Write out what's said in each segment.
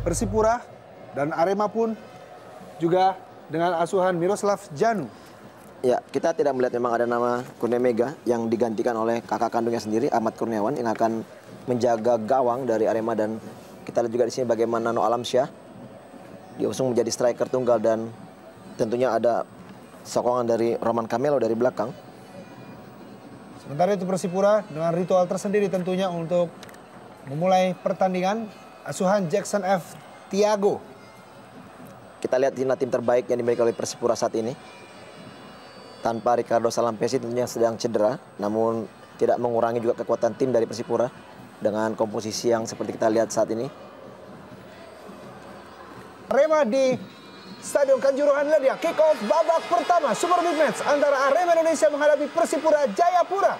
Persipura dan Arema pun juga dengan asuhan Miroslav Janu. Ya, kita tidak melihat memang ada nama Kurnia Mega yang digantikan oleh kakak kandungnya sendiri, Ahmad Kurniawan, yang akan menjaga gawang dari Arema. Dan kita lihat juga di sini bagaimana Noah Alamsyah diusung menjadi striker tunggal, dan tentunya ada sokongan dari Roman Camelo dari belakang. Sementara itu Persipura dengan ritual tersendiri tentunya untuk memulai pertandingan, asuhan Jackson F. Tiago. Kita lihat tim terbaik yang dimiliki oleh Persipura saat ini. Tanpa Ricardo Salampesi tentunya sedang cedera, namun tidak mengurangi juga kekuatan tim dari Persipura dengan komposisi yang seperti kita lihat saat ini. Arema di Stadion Kanjuruhan Ledia, kick off babak pertama Super Big Match antara Arema Indonesia menghadapi Persipura Jayapura.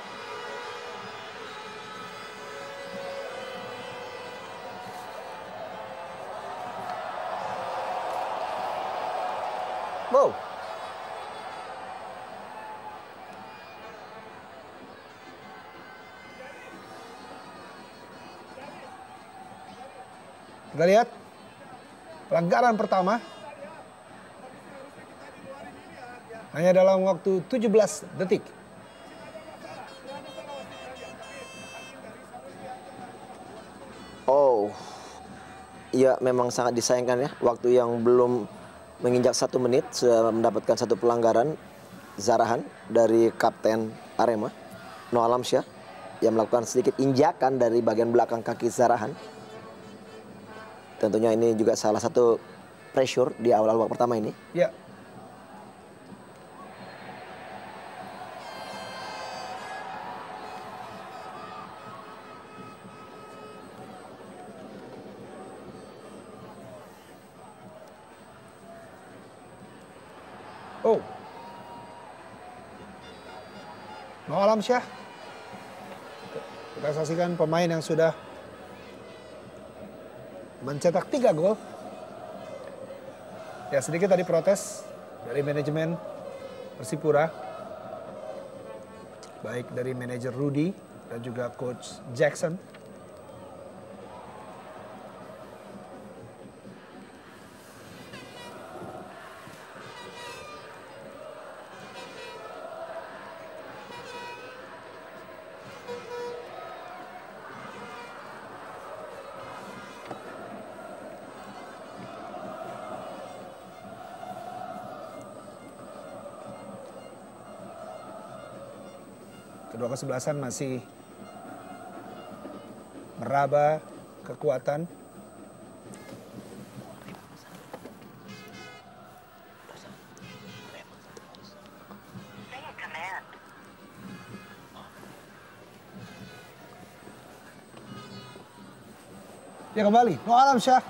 Wow. Kita lihat pelanggaran pertama hanya dalam waktu 17 detik. Oh, iya memang sangat disayangkan ya. Waktu yang belum menginjak 1 menit sudah mendapatkan satu pelanggaran Zarahan dari kapten Arema, Noah Alamsyah, yang melakukan sedikit injakan dari bagian belakang kaki Zarahan. Tentunya ini juga salah satu pressure di awal babak pertama ini. Ya. Oh. Noah Alamsyah. Kita saksikan pemain yang sudah mencetak 3 gol. Ya, sedikit tadi protes dari manajemen Persipura. Baik dari manajer Rudy dan juga coach Jackson. Kedua kesebelasan masih meraba kekuatan. Ya kembali, Noah Alamsyah.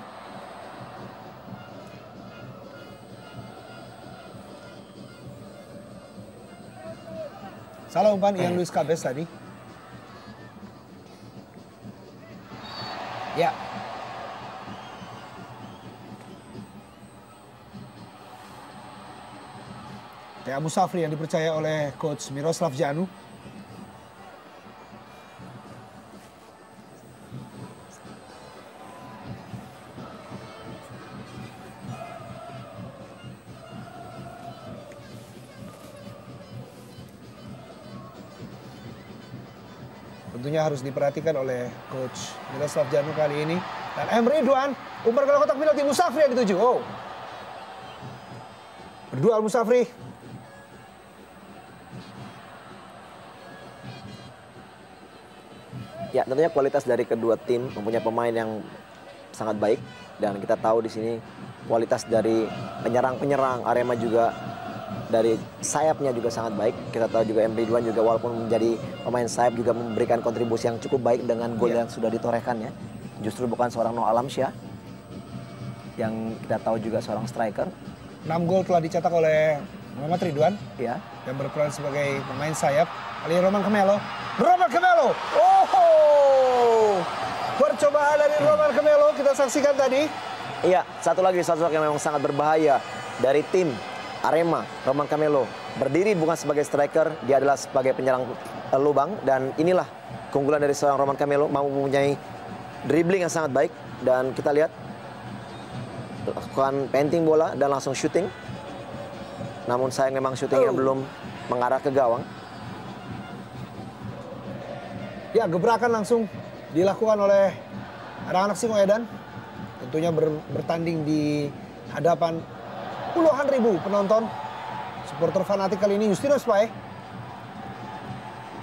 Salah umpan Ian Luis Cabez tadi. Ya. Tea Musafri yang dipercaya oleh coach Miroslav Janu. Tentunya harus diperhatikan oleh coach Miroslav Janu kali ini. Dan M. Ridwan, umpan ke kotak penalti, Musafri yang dituju. Oh. Berdual Musafri. Ya, tentunya kualitas dari kedua tim mempunyai pemain yang sangat baik, dan kita tahu di sini kualitas dari penyerang-penyerang Arema juga dari sayapnya juga sangat baik. Kita tahu juga M. Ridwan juga walaupun menjadi pemain sayap juga memberikan kontribusi yang cukup baik dengan gol yang sudah ditorehkannya. Justru bukan seorang Noah Alamsyah yang kita tahu juga seorang striker. 6 gol telah dicetak oleh Muhammad Ridwan. Ya. Yang berperan sebagai pemain sayap. Kali Roman Camelo. Roman Camelo. Oh. Percobaan dari Roman Camelo kita saksikan tadi. Iya, satu lagi sosok yang memang sangat berbahaya dari tim Arema, Roman Camelo. Berdiri bukan sebagai striker, dia adalah sebagai penyerang lubang. Dan inilah keunggulan dari seorang Roman Camelo, mampu mempunyai dribbling yang sangat baik. Dan kita lihat lakukan painting bola dan langsung syuting. Namun sayang memang syutingnya belum mengarah ke gawang. Ya, gebrakan langsung dilakukan oleh anak-anak Singoedan. Tentunya bertanding di hadapan puluhan ribu penonton. Supporter fanatik kali ini Justinus Pae.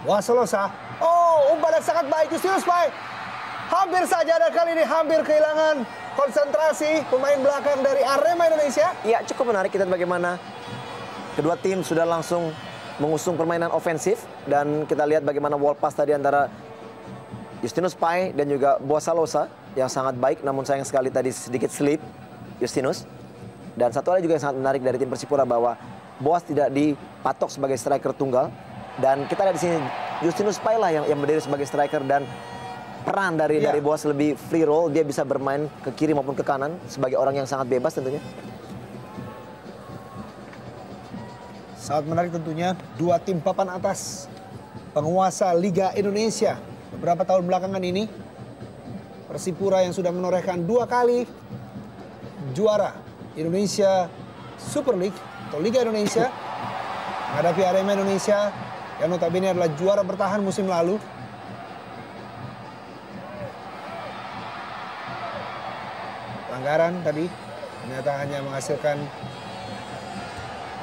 Wasolosa. Oh, umpan yang sangat baik Justinus Pae. Hampir saja, dan kali ini hampir kehilangan konsentrasi pemain belakang dari Arema Indonesia. Ya, cukup menarik kita bagaimana kedua tim sudah langsung mengusung permainan ofensif. Dan kita lihat bagaimana wall pass tadi antara Justinus Pae dan juga Boasalosa yang sangat baik. Namun sayang sekali tadi sedikit slip Justinus. Dan satu hal juga yang sangat menarik dari tim Persipura bahwa Boas tidak dipatok sebagai striker tunggal. Dan kita lihat di sini Justinus Pae lah yang berdiri sebagai striker, dan peran dari Boas lebih free roll. Dia bisa bermain ke kiri maupun ke kanan sebagai orang yang sangat bebas tentunya. Sangat menarik tentunya, dua tim papan atas penguasa Liga Indonesia beberapa tahun belakangan ini. Persipura yang sudah menorehkan 2 kali juara Indonesia Super League atau Liga Indonesia, menghadapi Arema Indonesia yang notabene adalah juara bertahan musim lalu. Pelanggaran tadi ternyata hanya menghasilkan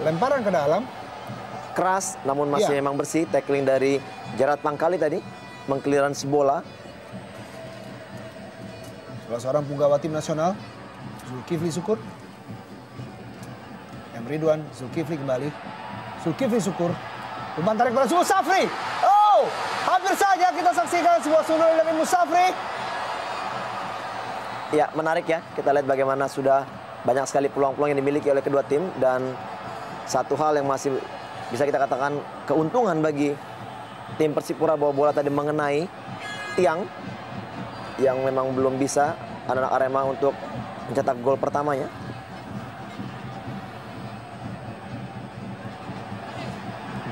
lemparan ke dalam. Keras namun masih memang bersih. Tackling dari Gerard Pangkali tadi mengclearance bola. Salah seorang punggawa tim nasional, Zulkifli Syukur. M. Ridwan, Zulkifli kembali. Zulkifli Syukur. Umpan tarik bola Musafri. Oh, hampir saja kita saksikan sebuah sundul dari Musafri. Ya, menarik ya. Kita lihat bagaimana sudah banyak sekali peluang-peluang yang dimiliki oleh kedua tim. Dan satu hal yang masih bisa kita katakan keuntungan bagi tim Persipura bahwa bola tadi mengenai tiang yang memang belum bisa anak-anak Arema untuk mencetak gol pertamanya.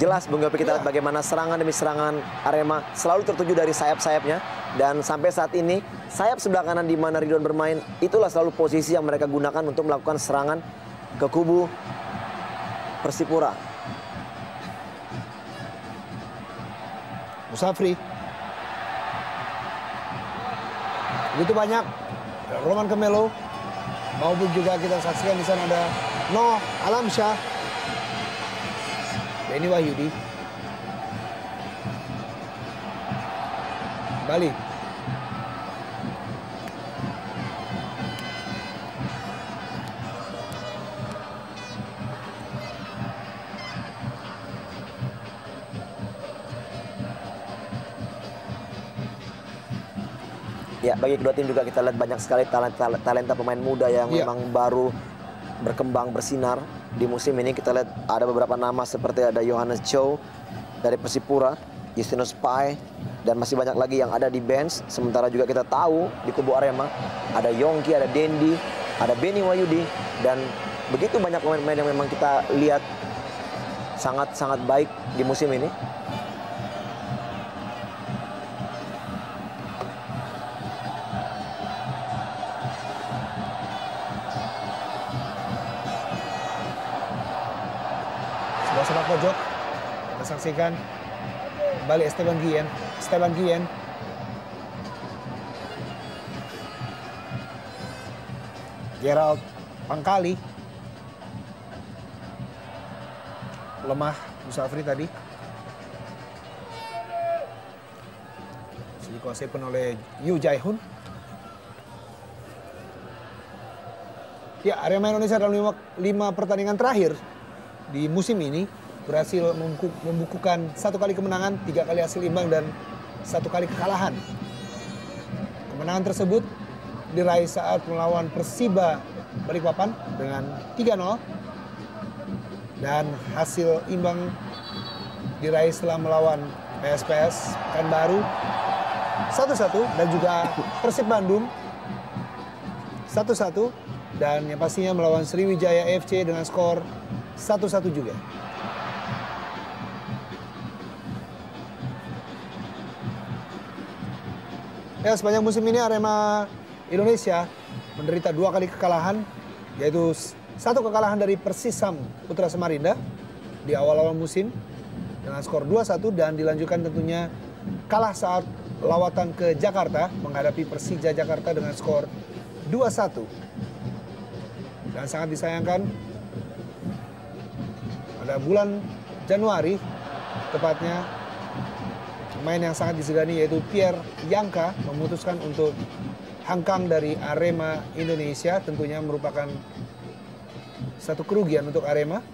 Jelas Bung Yopi, kita lihat bagaimana serangan demi serangan Arema selalu tertuju dari sayap-sayapnya. Dan sampai saat ini sayap sebelah kanan di mana Ridwan bermain, itulah selalu posisi yang mereka gunakan untuk melakukan serangan ke kubu Persipura. Musafri. Begitu banyak Roman Kemelo, maupun juga kita saksikan di sana ada Noh Alamsyah, Benny Wahyudi. Balik. Ya, bagi kedua tim juga kita lihat banyak sekali talenta pemain muda yang memang baru berkembang, bersinar di musim ini. Kita lihat ada beberapa nama seperti ada Yohanes Chow dari Persipura, Justinus Pae, dan masih banyak lagi yang ada di bench. Sementara juga kita tahu di kubu Arema ada Yongki, ada Dendi, ada Benny Wahyudi, dan begitu banyak pemain-pemain yang memang kita lihat sangat-sangat baik di musim ini. Sepak pojok, kita saksikan kembali Esteban Guillen. Gerald Pangkali. Lemah Musafri tadi. Dikuasai pun oleh Yu Jae-hun. Ya, Arema Indonesia dalam 5 pertandingan terakhir di musim ini berhasil membukukan 1 kali kemenangan, 3 kali hasil imbang, dan 1 kali kekalahan. Kemenangan tersebut diraih saat melawan Persiba Balikpapan dengan 3-0. Dan hasil imbang diraih setelah melawan PSPS Pekanbaru 1-1, dan juga Persib Bandung 1-1. Dan yang pastinya melawan Sriwijaya FC dengan skor 1-1 juga. Ya, sepanjang musim ini Arema Indonesia menderita 2 kali kekalahan yaitu satu kekalahan dari Persisam Putra Samarinda di awal-awal musim dengan skor 2-1 dan dilanjutkan tentunya kalah saat lawatan ke Jakarta menghadapi Persija Jakarta dengan skor 2-1. Dan sangat disayangkan pada bulan Januari tepatnya pemain yang sangat disegani yaitu Pierre Yangka memutuskan untuk hengkang dari Arema Indonesia, tentunya merupakan satu kerugian untuk Arema.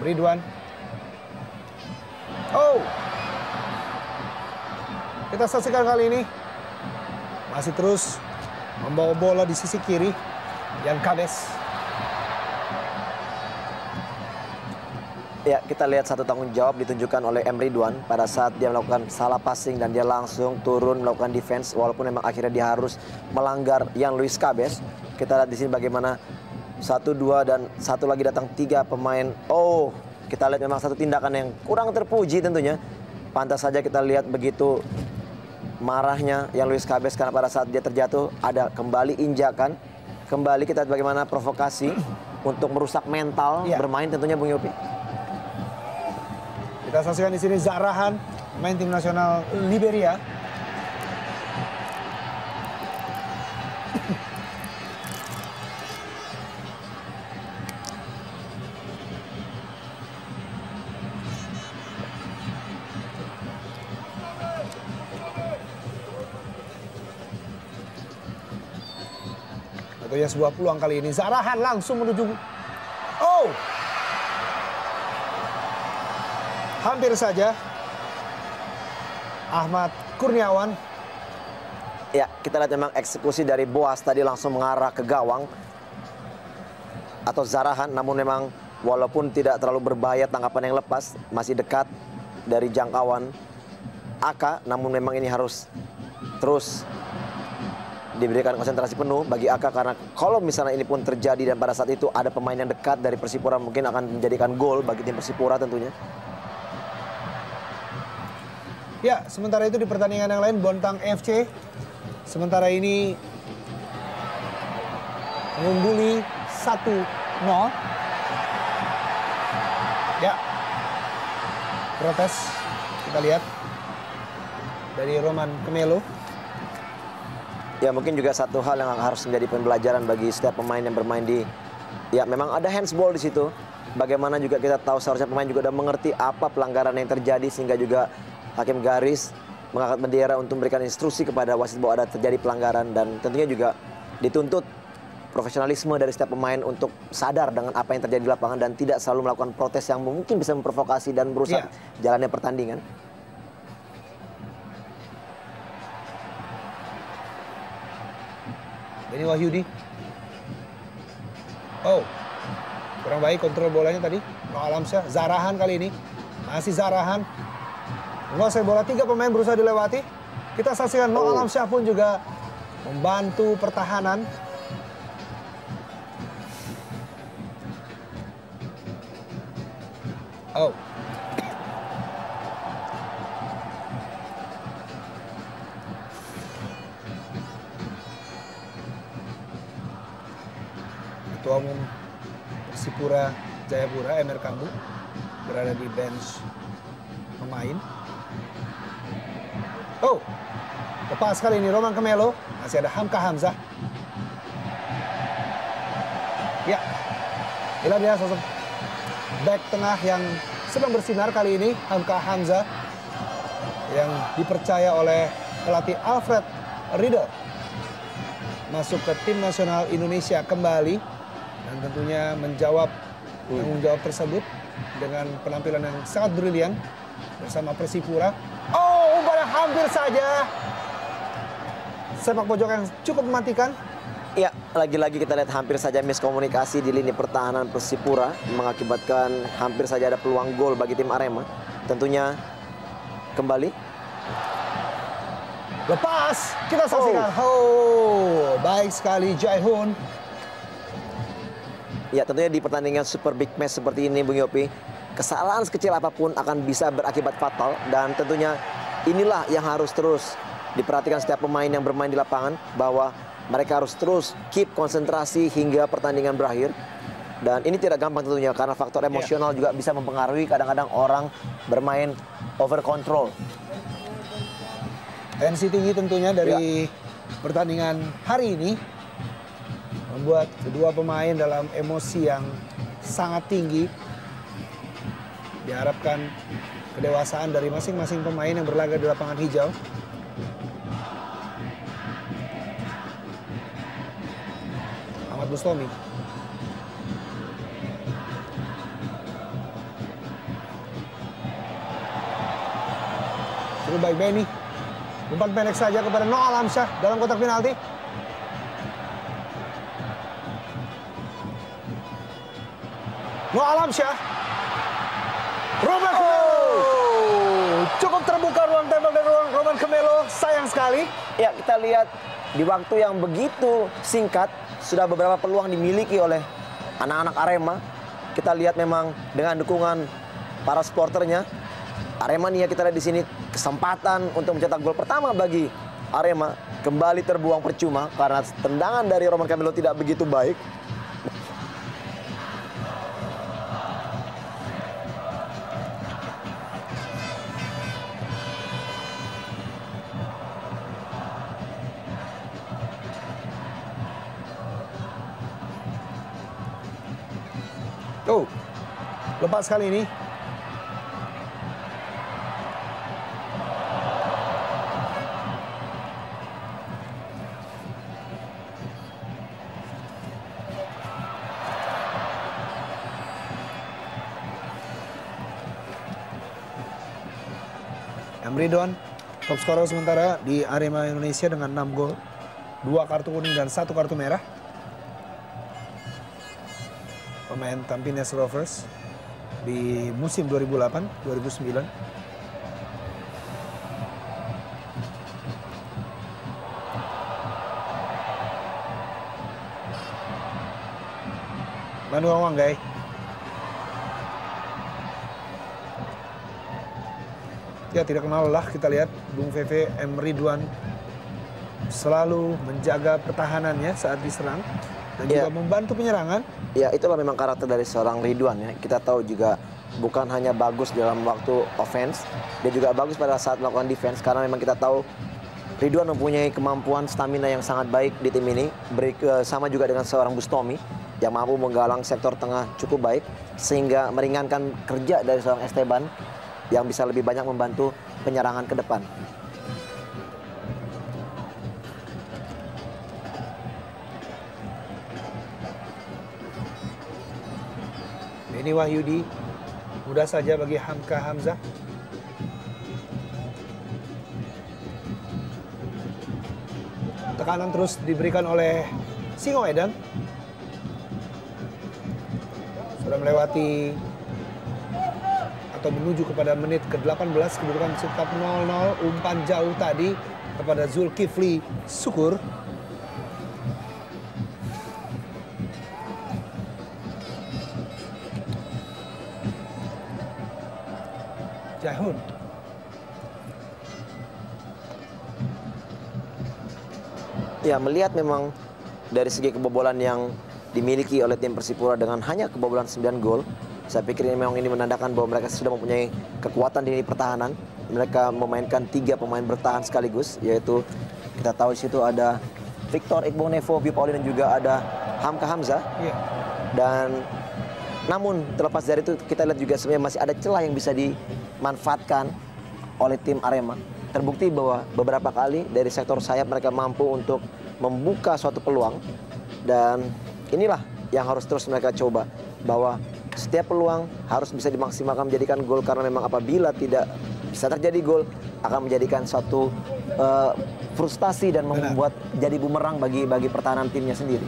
Ridwan. Oh. Kita saksikan kali ini masih terus membawa bola di sisi kiri Yan Kades. Ya, kita lihat satu tanggung jawab ditunjukkan oleh M. Ridwan pada saat dia melakukan salah passing dan dia langsung turun melakukan defense walaupun memang akhirnya dia harus melanggar Yan Luis Cabes. Kita lihat di sini bagaimana 1, 2 dan satu lagi datang 3 pemain. Oh, kita lihat memang satu tindakan yang kurang terpuji tentunya. Pantas saja kita lihat begitu marahnya Yan Luis Cabes karena pada saat dia terjatuh ada kembali injakan. Kembali kita lihat bagaimana provokasi untuk merusak mental bermain tentunya Bung Yopi. Kita saksikan di sini Zahrahan, main tim nasional Liberia. Tentunya sebuah peluang kali ini. Zahrahan langsung menuju. Oh! Hampir saja Ahmad Kurniawan. Ya, kita lihat memang eksekusi dari Boas tadi langsung mengarah ke gawang atau Zahrahan, namun memang walaupun tidak terlalu berbahaya tangkapan yang lepas, masih dekat dari jangkauan Aka, namun memang ini harus terus diberikan konsentrasi penuh bagi Aka karena kalau misalnya ini pun terjadi dan pada saat itu ada pemain yang dekat dari Persipura mungkin akan menjadikan gol bagi tim Persipura tentunya. Ya, sementara itu di pertandingan yang lain Bontang FC sementara ini mengungguli 1-0. Ya, protes kita lihat dari Roman Kemelo. Ya, mungkin juga satu hal yang harus menjadi pembelajaran bagi setiap pemain yang bermain di, ya memang ada handsball di situ. Bagaimana juga kita tahu seharusnya pemain juga sudah mengerti apa pelanggaran yang terjadi sehingga juga hakim garis mengangkat bendera untuk memberikan instruksi kepada wasit bahwa ada terjadi pelanggaran dan tentunya juga dituntut profesionalisme dari setiap pemain untuk sadar dengan apa yang terjadi di lapangan dan tidak selalu melakukan protes yang mungkin bisa memprovokasi dan merusak jalannya pertandingan. Ini Wahyudi. Oh, kurang baik kontrol bolanya tadi. Noah Alamsyah, Zahrahan kali ini. Masih Zahrahan. Menguasai bola, 3 pemain berusaha dilewati. Kita saksikan Noah Alamsyah pun juga membantu pertahanan. Oh. Ketua Umum Persipura Jayapura, Emer Kambu, berada di bench pemain. Oh, lepas kali ini Roman Kemelo, masih ada Hamka Hamzah. Ya, inilah dia sosok back tengah yang sedang bersinar kali ini, Hamka Hamzah, yang dipercaya oleh pelatih Alfred Riedel masuk ke tim nasional Indonesia kembali dan tentunya menjawab tanggung jawab tersebut dengan penampilan yang sangat brilian bersama Persipura. Oh, umpannya hampir saja. Sepak pojok yang cukup mematikan. Ya, lagi-lagi kita lihat hampir saja miskomunikasi di lini pertahanan Persipura mengakibatkan hampir saja ada peluang gol bagi tim Arema. Tentunya kembali. Lepas, kita saksikan. Oh, baik sekali Jaihun. Ya, tentunya di pertandingan super big match seperti ini Bung Yopi, kesalahan sekecil apapun akan bisa berakibat fatal. Dan tentunya inilah yang harus terus diperhatikan setiap pemain yang bermain di lapangan, bahwa mereka harus terus keep konsentrasi hingga pertandingan berakhir. Dan ini tidak gampang tentunya, karena faktor emosional juga bisa mempengaruhi. Kadang-kadang orang bermain over control. Tensi tinggi tentunya dari pertandingan hari ini membuat kedua pemain dalam emosi yang sangat tinggi. Diharapkan kedewasaan dari masing-masing pemain yang berlaga di lapangan hijau. Ahmad Bustomi. Cukup baik Benny. Umpan pendek saja kepada Noah Alamsyah dalam kotak penalti. Noah Alamsyah. Roman Camelo. Cukup terbuka ruang tembak dari Roman Camelo. Sayang sekali. Ya, kita lihat di waktu yang begitu singkat sudah beberapa peluang dimiliki oleh anak-anak Arema. Kita lihat memang dengan dukungan para supporternya, Aremania, kita lihat di sini kesempatan untuk mencetak gol pertama bagi Arema kembali terbuang percuma karena tendangan dari Roman Camelo tidak begitu baik. Oh, lepas kali ini. Ridwan, top scorer sementara di Arema Indonesia dengan 6 gol, 2 kartu kuning dan 1 kartu merah. Pemain Tampines Rovers di musim 2008-2009. Manuel Wanggai. Ya, tidak kenal lelah, kita lihat Bung Veve M. Ridwan selalu menjaga pertahanannya saat diserang dan juga membantu penyerangan. Ya, itulah memang karakter dari seorang Ridwan ya. Kita tahu juga bukan hanya bagus dalam waktu offense, dia juga bagus pada saat melakukan defense, karena memang kita tahu Ridwan mempunyai kemampuan stamina yang sangat baik di tim ini. Sama juga dengan seorang Bustomi yang mampu menggalang sektor tengah cukup baik sehingga meringankan kerja dari seorang Esteban yang bisa lebih banyak membantu penyerangan ke depan. Ini Wahyudi, mudah saja bagi Hamka Hamzah. Tekanan terus diberikan oleh Singo Edan. Sudah melewati atau menuju kepada menit ke-18, kedudukan tetap 0-0. Umpan jauh tadi kepada Zulkifli Syukur. Jahun. Ya, melihat memang dari segi kebobolan yang dimiliki oleh tim Persipura dengan hanya kebobolan 9 gol, saya pikir memang ini menandakan bahwa mereka sudah mempunyai kekuatan di lini pertahanan. Mereka memainkan 3 pemain bertahan sekaligus, yaitu kita tahu di situ ada Victor Iqbal-Nevo, Bio Paulin, dan juga ada Hamka Hamzah. Dan namun terlepas dari itu, kita lihat juga sebenarnya masih ada celah yang bisa dimanfaatkan oleh tim Arema. Terbukti bahwa beberapa kali dari sektor sayap mereka mampu untuk membuka suatu peluang, dan inilah yang harus terus mereka coba, bahwa setiap peluang harus bisa dimaksimalkan menjadikan gol, karena memang apabila tidak bisa terjadi gol akan menjadikan suatu frustasi dan membuat jadi bumerang bagi pertahanan timnya sendiri.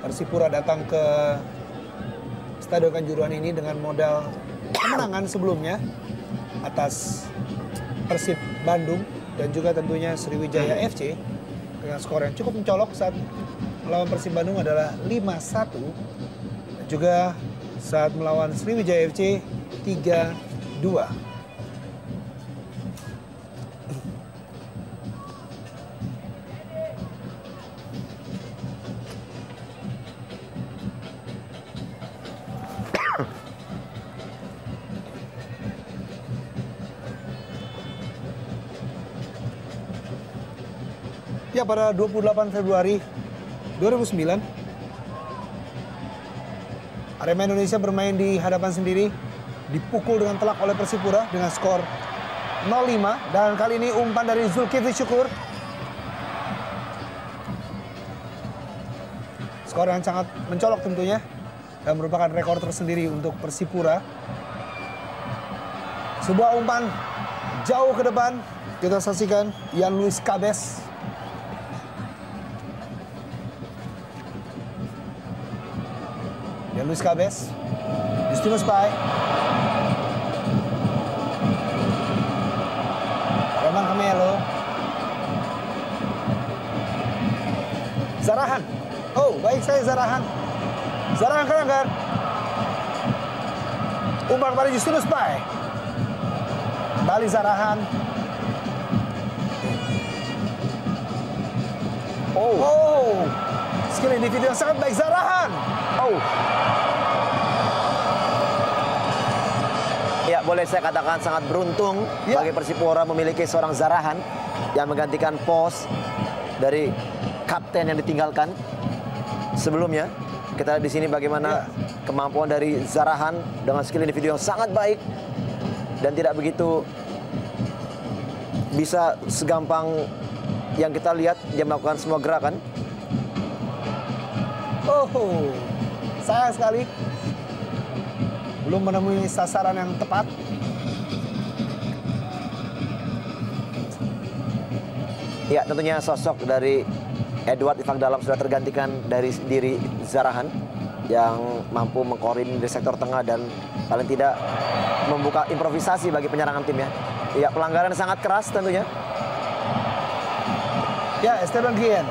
Persipura datang ke Stadion Kanjuruhan ini dengan modal kemenangan sebelumnya atas Persib Bandung dan juga tentunya Sriwijaya FC dengan skor yang cukup mencolok saat melawan Persib Bandung adalah 5-1 dan juga saat melawan Sriwijaya FC 3-2. Ya, pada 28 Februari 2009, Arema Indonesia bermain di hadapan sendiri, dipukul dengan telak oleh Persipura dengan skor 0-5. Dan kali ini umpan dari Zulkifli Syukur. Skor yang sangat mencolok tentunya, dan merupakan rekor tersendiri untuk Persipura. Sebuah umpan jauh ke depan, kita saksikan Yan Luis Cabes. Yan Luis Cabes, Justinus Pai, Roman Camelo, Zarahan. Oh, baik saya Zarahan. Zarahan Karanggar. Umpan pada Justinus Pai. Kembali Zarahan. Oh, skill individu yang sangat baik Zarahan. Oh. Ya, boleh saya katakan sangat beruntung bagi Persipura memiliki seorang Zarahan yang menggantikan pos dari kapten yang ditinggalkan sebelumnya. Kita lihat di sini bagaimana kemampuan dari Zarahan dengan skill individu yang sangat baik dan tidak begitu bisa segampang yang kita lihat dia melakukan semua gerakan. Oh, sayang sekali belum menemui sasaran yang tepat. Ya, tentunya sosok dari Edward Ifak Dalam sudah tergantikan dari diri Zarahan yang mampu mengkoordinir di sektor tengah dan paling tidak membuka improvisasi bagi penyerangan tim ya. Ya, pelanggaran sangat keras tentunya. Ya, Esteban Guillen.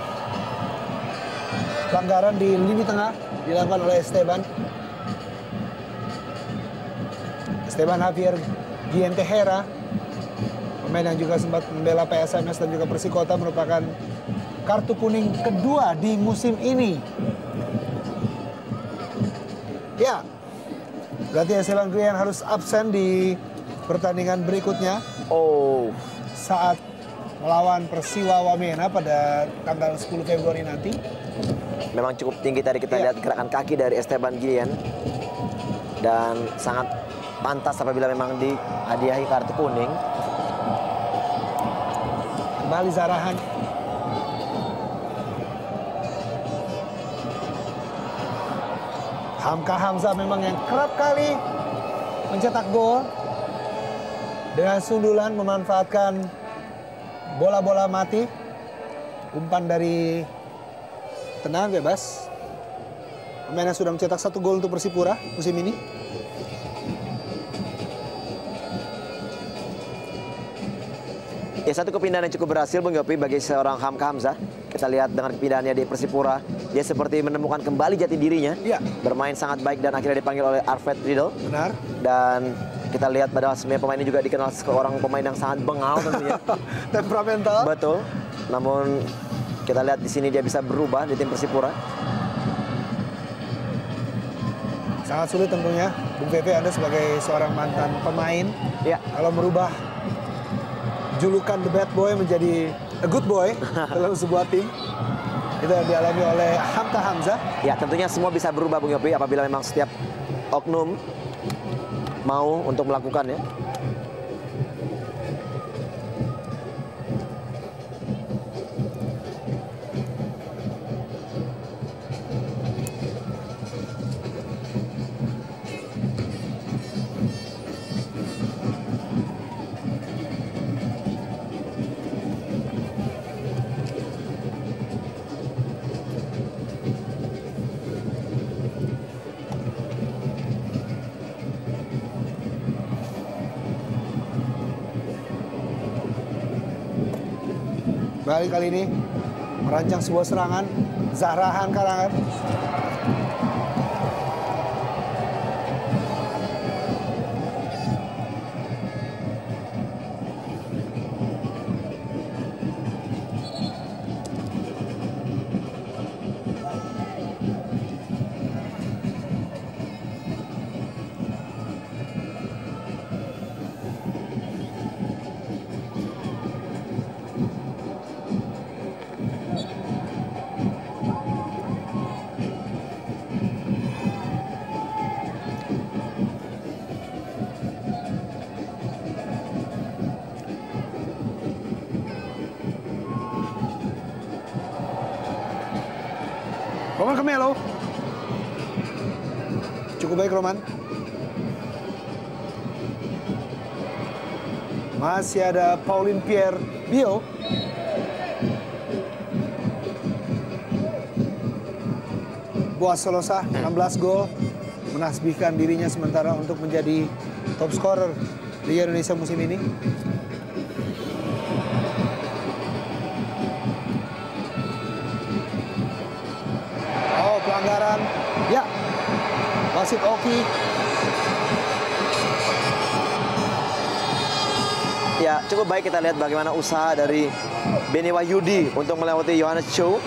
Pelanggaran di lini tengah dilakukan oleh Esteban Javier Guillen Tejera, pemain yang juga sempat membela PSMS dan juga Persikota, merupakan kartu kuning kedua di musim ini. Ya, berarti Esteban Guillen harus absen di pertandingan berikutnya. Oh, Saat melawan Persiwa Wamena pada tanggal 10 Februari nanti. memang cukup tinggi tadi kita lihat gerakan kaki dari Esteban Guillen dan sangat pantas apabila memang dihadiahi kartu kuning. Kembali Zarahan. Hamka Hamzah memang yang kerap kali mencetak gol dengan sundulan, memanfaatkan bola-bola mati. Umpan dari tendangan bebas. Pemain yang sudah mencetak 1 gol untuk Persipura musim ini. Ya, satu kepindahan yang cukup berhasil Bung Yopi bagi seorang Hamka Hamzah. Kita lihat dengan kepindahannya di Persipura, dia seperti menemukan kembali jati dirinya. Iya. Bermain sangat baik dan akhirnya dipanggil oleh Arvid Riedel. Benar. Dan kita lihat pada sebenarnya pemain ini juga dikenal seorang pemain yang sangat bengal tentunya. Temperamental. Betul. Namun kita lihat di sini dia bisa berubah di tim Persipura. Sangat sulit tentunya, Bung Pepe, Anda sebagai seorang mantan pemain, Ya. kalau merubah julukan The Bad Boy menjadi A Good Boy dalam sebuah tim. Itu yang dialami oleh Hamka Hamzah. Ya, tentunya semua bisa berubah Bung Yopi apabila memang setiap oknum mau untuk melakukannya. Kembali kali ini merancang sebuah serangan. Zahrahan Karangan. Roman Camelo. Cukup baik Roman. Masih ada Pauline Pierre Bio. Boas Solosa 16 gol. Menasbihkan dirinya sementara untuk menjadi top scorer Liga Indonesia musim ini. Pelanggaran, ya, wasit Oki. Ya, cukup baik kita lihat bagaimana usaha dari Beni Wahyudi untuk melewati Yohanes Cho.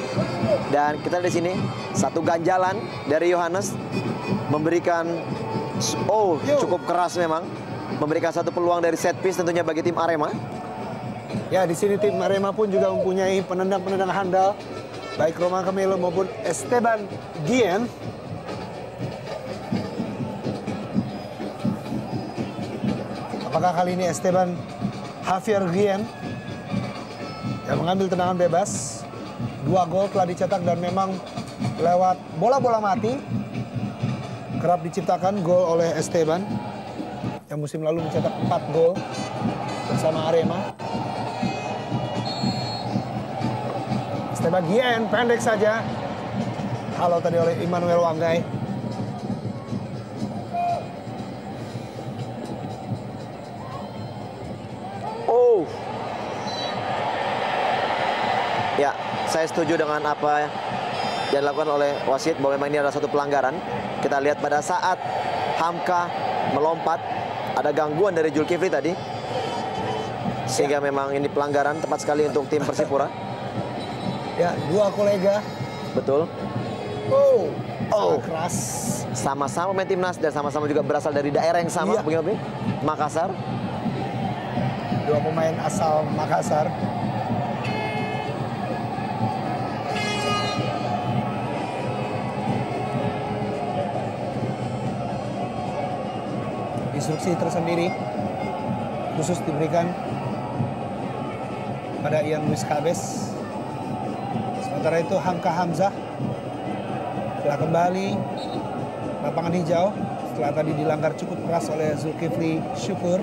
Dan kita lihat di sini satu ganjalan dari Yohanes memberikan, cukup keras memang, memberikan satu peluang dari set piece tentunya bagi tim Arema. Ya, di sini tim Arema pun juga mempunyai penendang-penendang handal. Baik Roman Camelo maupun Esteban Guillen. Apakah kali ini Esteban Javier Guillen yang mengambil tendangan bebas? 2 gol telah dicetak dan memang lewat bola-bola mati kerap diciptakan gol oleh Esteban yang musim lalu mencetak 4 gol bersama Arema. Esteban Guillen pendek saja. Halo tadi oleh Immanuel Wanggai. Ya, saya setuju dengan apa yang dilakukan oleh wasit bahwa memang ini adalah satu pelanggaran. Kita lihat pada saat Hamka melompat, ada gangguan dari Zulkifli tadi. Sehingga memang ini pelanggaran tepat sekali untuk tim Persipura. Ya, 2 kolega. Betul. Keras. Sama-sama main timnas dan sama-sama juga berasal dari daerah yang sama, begini, Makassar. 2 pemain asal Makassar. Instruksi tersendiri khusus diberikan pada Ian Luis Cabes. Sementara itu Hamka Hamzah telah kembali lapangan hijau setelah tadi dilanggar cukup keras oleh Zulkifli Syukur.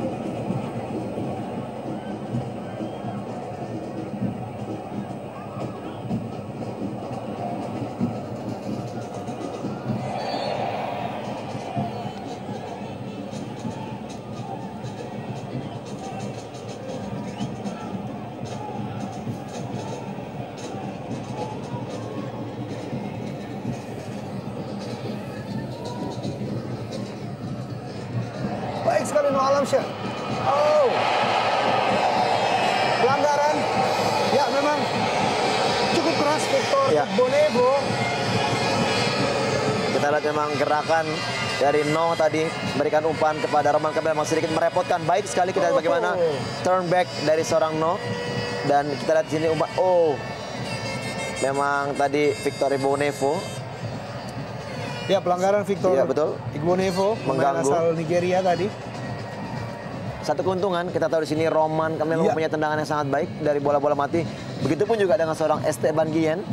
Sekali Noah Alamsyah. Pelanggaran. Ya, memang cukup keras Victor Bonevo. Kita lihat memang gerakan dari No tadi memberikan umpan kepada Roman Camelo memang sedikit merepotkan. Baik sekali kita lihat bagaimana turn back dari seorang No. Dan kita lihat di sini umpan. Memang tadi Victor Bonevo. Ya, pelanggaran Victor Bonevo, pemain asal Nigeria tadi. Satu keuntungan, kita tahu di sini Roman Camelo punya tendangan yang sangat baik dari bola-bola mati. Begitupun juga dengan seorang Esteban Guillen.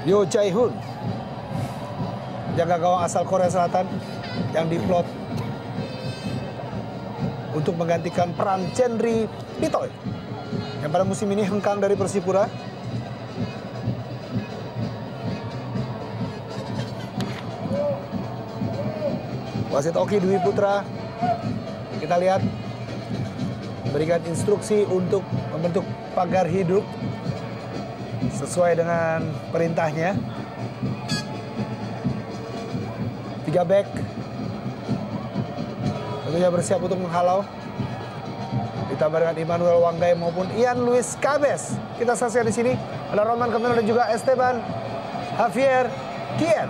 Yo Jae-hoon, jaga gawang asal Korea Selatan yang diplot untuk menggantikan peran Chendri Pitoy yang pada musim ini hengkang dari Persipura. Wasit Oki Dwi Putra, kita lihat, berikan instruksi untuk membentuk pagar hidup sesuai dengan perintahnya. 3 back tentunya bersiap untuk menghalau. Ditambah dengan Immanuel Wanggai maupun Ian Luis Cabes. Kita saksikan di sini ada Roman Camelo dan juga Esteban Javier Kien.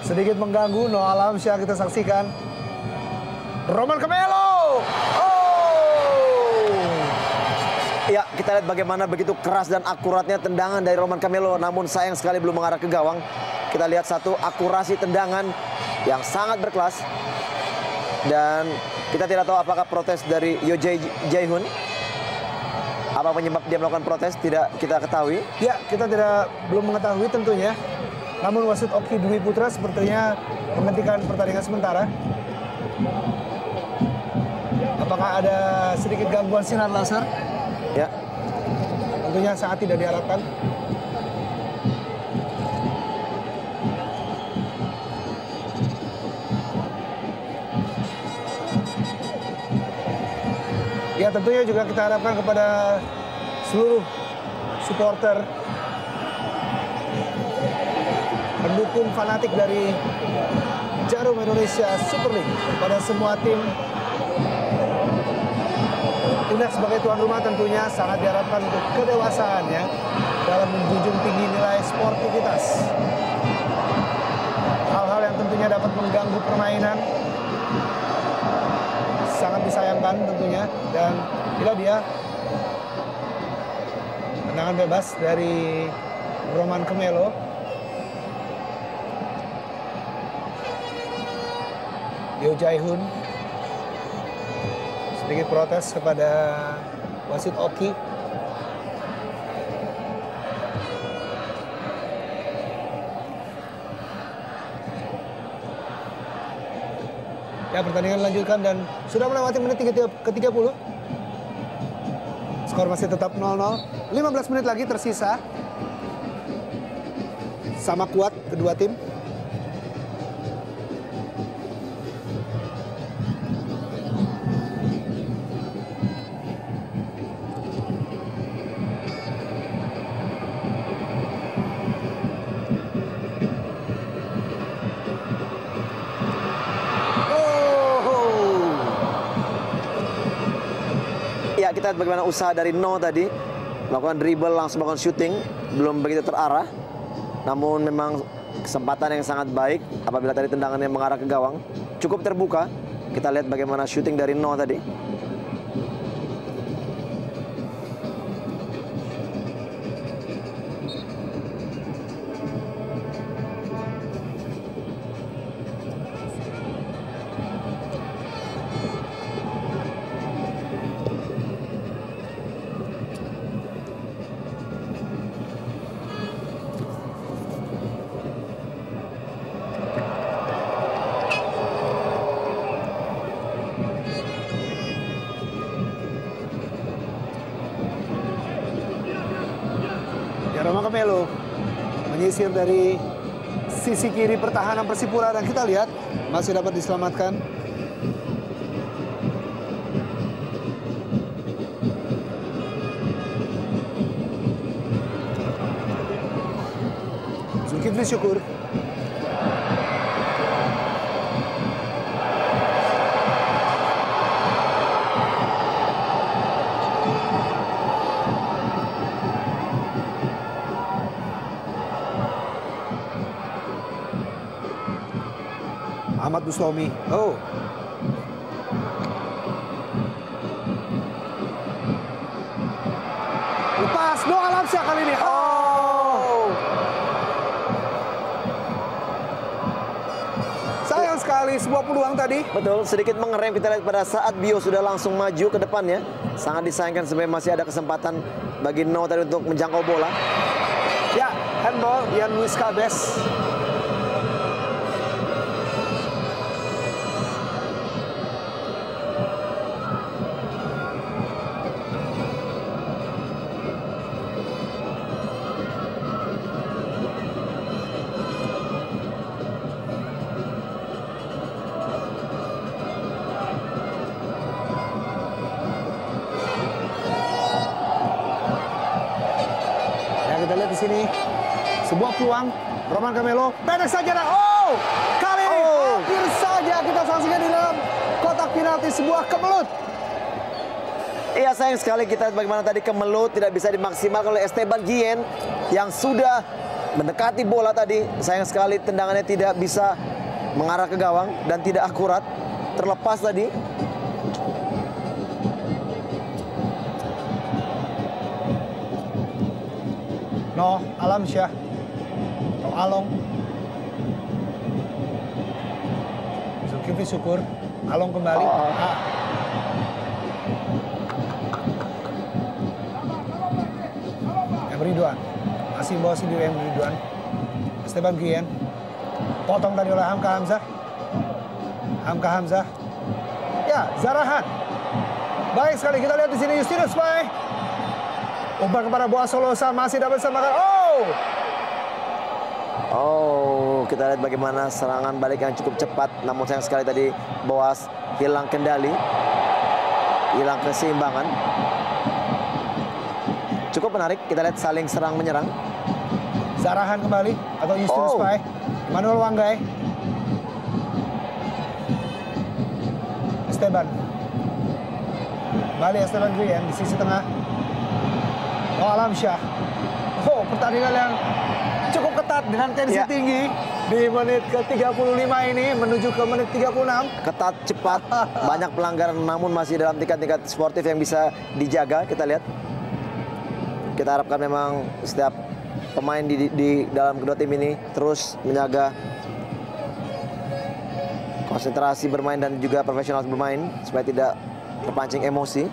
Sedikit mengganggu Noah Alamsyah, kita saksikan. Roman Camelo. Ya, kita lihat bagaimana begitu keras dan akuratnya tendangan dari Roman Camelo, namun sayang sekali belum mengarah ke gawang. Kita lihat satu akurasi tendangan yang sangat berkelas. Dan kita tidak tahu apakah protes dari Yo Jae-hoon. Apa penyebab dia melakukan protes, tidak kita ketahui. Ya, kita belum mengetahui tentunya. Namun wasit Oki Dwi Putra sepertinya menghentikan pertandingan sementara. Apakah ada sedikit gangguan sinar laser? Ya. Tentunya sangat tidak diharapkan. Ya, tentunya juga kita harapkan kepada seluruh supporter, pendukung fanatik dari Jarum Indonesia Super League, pada semua tim Tindak sebagai tuan rumah tentunya sangat diharapkan untuk kedewasaannya dalam menjunjung tinggi nilai sportivitas. Hal-hal yang tentunya dapat mengganggu permainan sangat disayangkan tentunya. Dan bila dia tendangan bebas dari Roman Camelo. Yo Jae-hoon sedikit protes kepada wasit Oki. Ya, pertandingan dilanjutkan dan sudah melewati menit ke-30. Skor masih tetap 0-0. 15 menit lagi tersisa. Sama kuat kedua tim. Kita lihat bagaimana usaha dari No tadi, melakukan dribble langsung melakukan shooting, belum begitu terarah, namun memang kesempatan yang sangat baik apabila tadi tendangannya mengarah ke gawang, cukup terbuka. Kita lihat bagaimana shooting dari No tadi. Roman Camelo menyisir dari sisi kiri pertahanan Persipura dan kita lihat masih dapat diselamatkan. Zulkifli Syukur. Ahmad Bustomi. Oh. Lepas Noah Alamsyah kali ini. Oh. Sayang sekali sebuah peluang tadi. Betul, sedikit mengerem kita lihat pada saat Bio sudah langsung maju ke depannya. Sangat disayangkan sebenarnya masih ada kesempatan bagi No tadi untuk menjangkau bola. Ya, handball Ian Luis Cabes. di sini. Sebuah peluang. Roman Camelo. Pendek saja. Oh! Kali ini hampir saja kita saksikan di dalam kotak penalti sebuah kemelut. Iya, sayang sekali kita bagaimana tadi kemelut tidak bisa dimaksimalkan oleh Esteban Guillen yang sudah mendekati bola tadi. Sayang sekali tendangannya tidak bisa mengarah ke gawang dan tidak akurat, terlepas tadi. No, Alamsyah. No, Along. Zulkifli Syukur. Along kembali. Ridwan masih bawa sendiri Ridwan. Esteban Guillen potong tadi oleh Hamka Hamzah. Ya, Zarahan. Baik sekali, kita lihat di sini Justinus Pai. Umpan kepada Boas Solosa, masih dapat disamakan. Kita lihat bagaimana serangan balik yang cukup cepat. Namun sayang sekali tadi Boas hilang kendali, hilang keseimbangan. Cukup menarik, kita lihat saling serang menyerang. Zarahan kembali atau Justinus Pai. Manuel Wanggai. Esteban. Kembali Esteban Guillen di sisi tengah. Alamsyah. Pertandingan yang cukup ketat dengan tensi tinggi di menit ke-35 ini menuju ke menit 36. Ketat, cepat, banyak pelanggaran namun masih dalam tingkat-tingkat sportif yang bisa dijaga. Kita lihat. Kita harapkan memang setiap pemain di dalam kedua tim ini terus menjaga konsentrasi bermain dan juga profesional bermain supaya tidak terpancing emosi.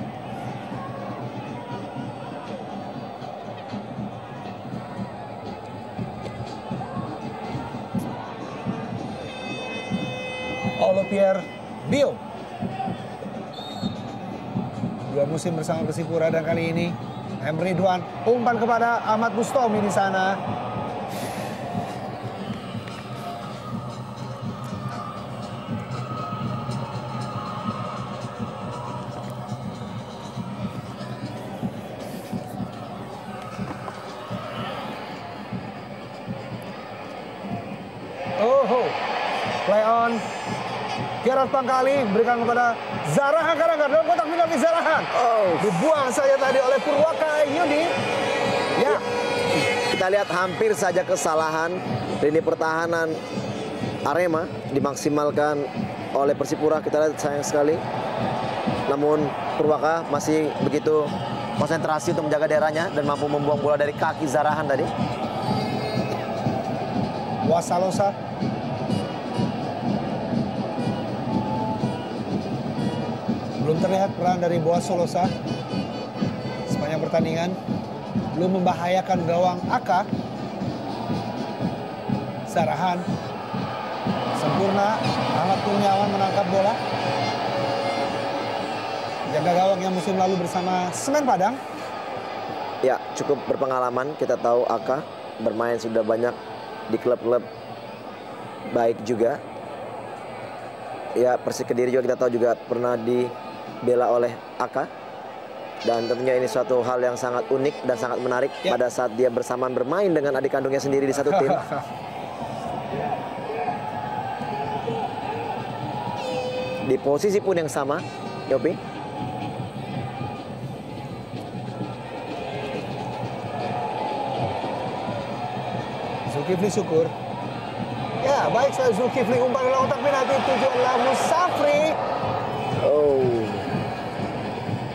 Pierre Bio. 2 musim bersama Persipura dan kali ini Ridwan umpan kepada Ahmad Bustomi di sana. Play on. Gerard Pangkali berikan kepada Zarahan Karangga dalam kotak penalti Zarahan. Dibuang saja tadi oleh Purwaka Yudi. Ya. Kita lihat hampir saja kesalahan lini pertahanan Arema dimaksimalkan oleh Persipura. Kita lihat sayang sekali. Namun Purwaka masih begitu konsentrasi untuk menjaga daerahnya dan mampu membuang bola dari kaki Zarahan tadi. Wasalosa. Belum terlihat peran dari Boas Solosa sepanjang pertandingan. Belum membahayakan gawang AK. Zarahan sempurna. Ahmad Kurniawan menangkap bola. Jaga gawang yang musim lalu bersama Semen Padang. Ya, cukup berpengalaman. Kita tahu AK bermain sudah banyak di klub-klub baik juga. Ya, Persik Kediri juga kita tahu juga pernah dibela oleh AK. Dan tentunya ini suatu hal yang sangat unik dan sangat menarik pada saat dia bersamaan bermain dengan adik kandungnya sendiri di satu tim. Di posisi pun yang sama, Yopi. Zulkifli Syukur. Ya, baik saya Zulkifli umpan dalam kotak penalti, tujuan adalah Musafri.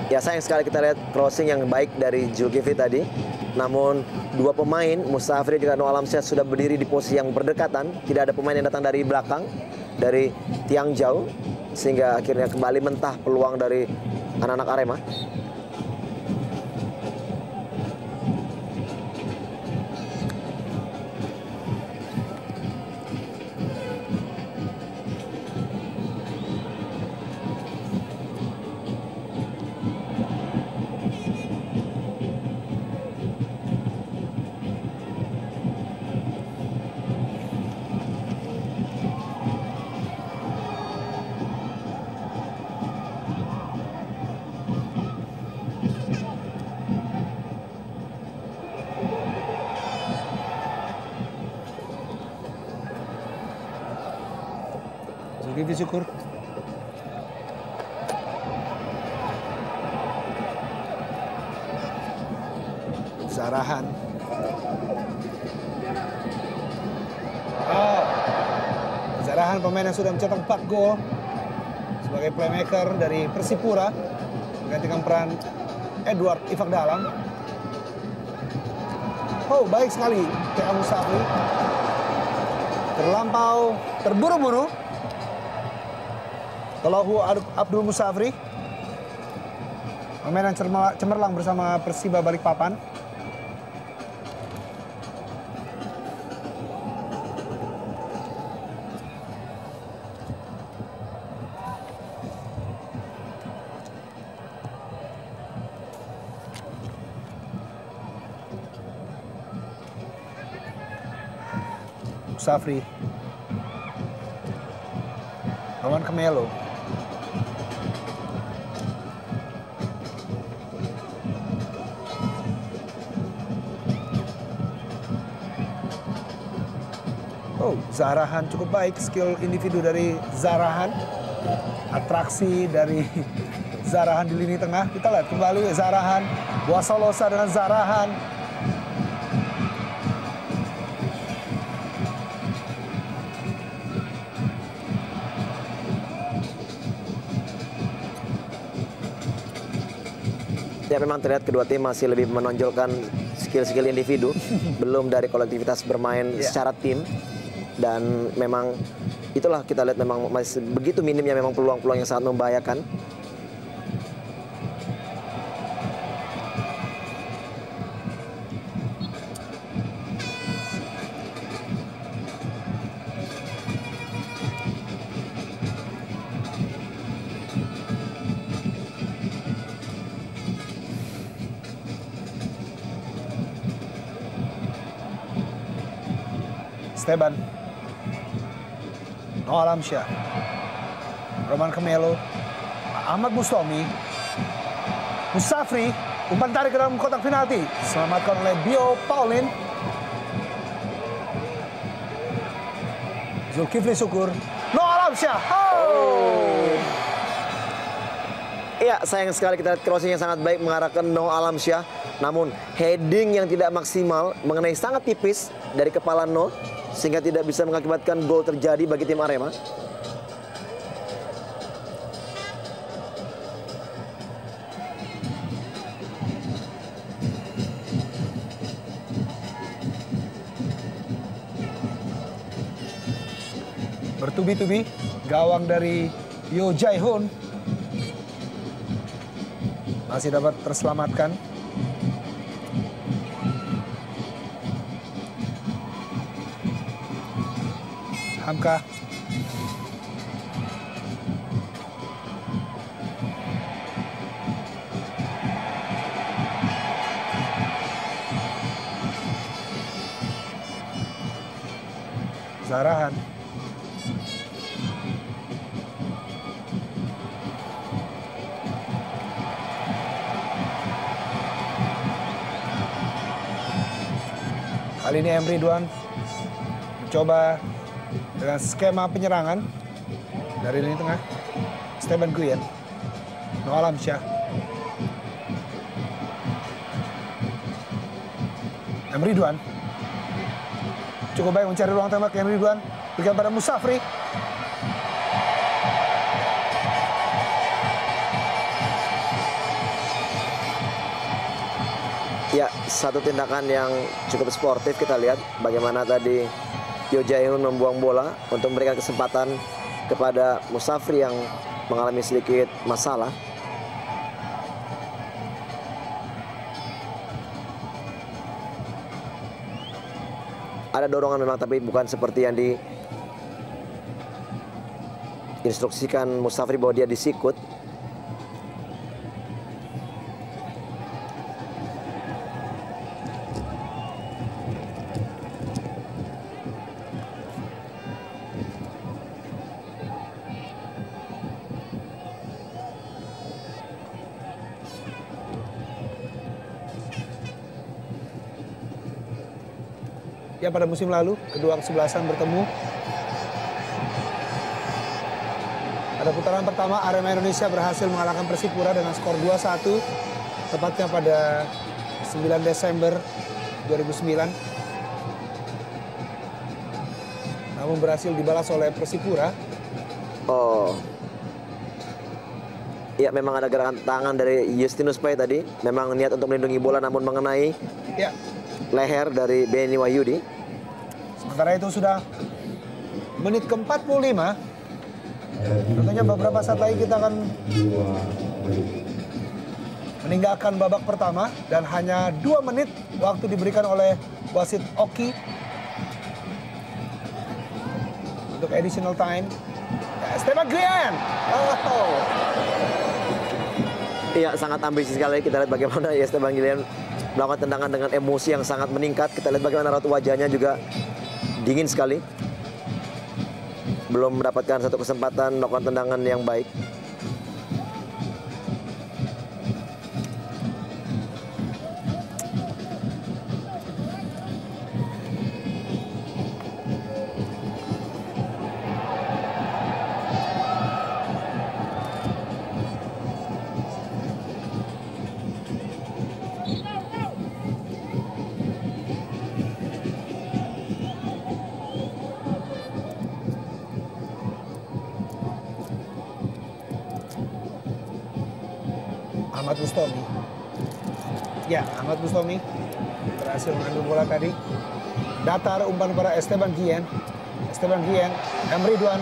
Ya, sayang sekali kita lihat crossing yang baik dari Zulkifli tadi. Namun dua pemain, Musafri juga Noah Alamsyah sudah berdiri di posisi yang berdekatan. Tidak ada pemain yang datang dari belakang, dari tiang jauh. Sehingga akhirnya kembali mentah peluang dari anak-anak Arema. Zulkifli Syukur. Zarahan. Zarahan pemain yang sudah mencetak 4 gol sebagai playmaker dari Persipura, menggantikan peran Edward Ifak Dalam. Oh, baik sekali T.A. Musafri. Terlampau terburu-buru. Tolohu Abdul Musafri. Pemain yang cemerlang bersama Persiba Balikpapan. Musafri. Lawan Kemelo. Oh, Zarahan cukup baik skill individu dari Zarahan. Atraksi dari Zarahan di lini tengah. Kita lihat kembali Zarahan. Wasolosa dengan Zarahan. Ya, memang terlihat kedua tim masih lebih menonjolkan skill-skill individu, belum dari kolektivitas bermain secara tim. Dan memang itulah kita lihat memang masih begitu minimnya memang peluang-peluang yang sangat membahayakan. Esteban. Noah Alamsyah. Roman Kemelo. Ahmad Bustomi. Musafri. Umpan tarik ke dalam kotak penalti. Selamatkan oleh Bio Paulin. Zulkifli Syukur. Noah Alamsyah. Oh. Iya, sayang sekali kita lihat crossing yang sangat baik mengarahkan Noah Alamsyah. Namun heading yang tidak maksimal mengenai sangat tipis dari kepala Noah, sehingga tidak bisa mengakibatkan gol terjadi bagi tim Arema. Bertubi-tubi gawang dari Yo Jae-hoon masih dapat terselamatkan. Hamka. Zarahan. Kali ini M. Ridwan mencoba dengan skema penyerangan dari lini tengah. Esteban Guyen. Noah Alamsyah. M. Ridwan. Cukup baik mencari ruang tembak M. Ridwan. Berikan pada Musafri. Ya, satu tindakan yang cukup sportif. Kita lihat bagaimana tadi Yo Jae-hoon membuang bola untuk memberikan kesempatan kepada Musafri yang mengalami sedikit masalah. Ada dorongan memang, tapi bukan seperti yang diinstruksikan Musafri bahwa dia disikut. Ya, pada musim lalu kedua kesebelasan bertemu. Pada putaran pertama, Arema Indonesia berhasil mengalahkan Persipura dengan skor 2-1, tepatnya pada 9 Desember 2009. Namun berhasil dibalas oleh Persipura. Oh. Ya, memang ada gerakan tangan dari Justinus Pay tadi. Memang niat untuk melindungi bola namun mengenai leher dari Beni Wahyudi. Sementara itu sudah menit ke-45. Tentunya beberapa saat lagi kita akan meninggalkan babak pertama. Dan hanya 2 menit waktu diberikan oleh wasit Oki untuk additional time. Esteban Guillen. Iya, sangat ambisius sekali. Kita lihat bagaimana Esteban Guillen melakukan tendangan dengan emosi yang sangat meningkat. Kita lihat bagaimana raut wajahnya juga dingin sekali. Belum mendapatkan satu kesempatan melakukan tendangan yang baik. Ahmad Bustomi. Ya, Ahmad Bustomi berhasil mengambil bola tadi. Datar umpan pada Esteban Guillen. Esteban Guillen, Emre Ridwan.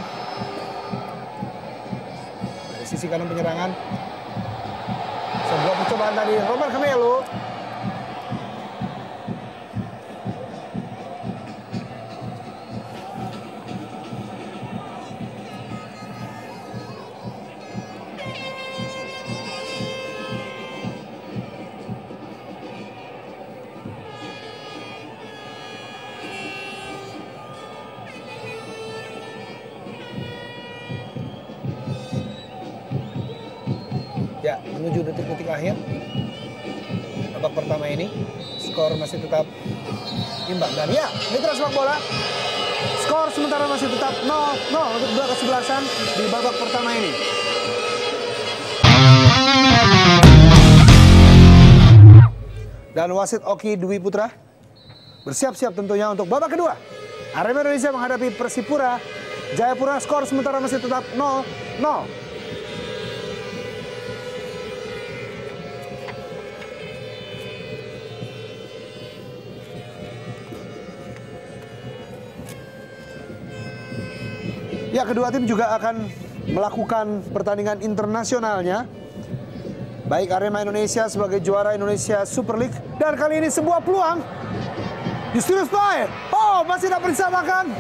Dari sisi kanan penyerangan. Sebuah percobaan tadi, Roman Camelo. Ya, menuju detik-detik akhir babak pertama ini, skor masih tetap imbang. Dan ya, mitra sepak bola, skor sementara masih tetap 0-0 untuk dua kesebelasan di babak pertama ini. Dan wasit Oki Dwi Putra bersiap-siap tentunya untuk babak kedua. Arema Indonesia menghadapi Persipura Jayapura, skor sementara masih tetap 0-0. Ya, kedua tim juga akan melakukan pertandingan internasionalnya. Baik Arema Indonesia sebagai juara Indonesia Super League. Dan kali ini sebuah peluang. Justinus Pay. Oh, masih dapat disamakan.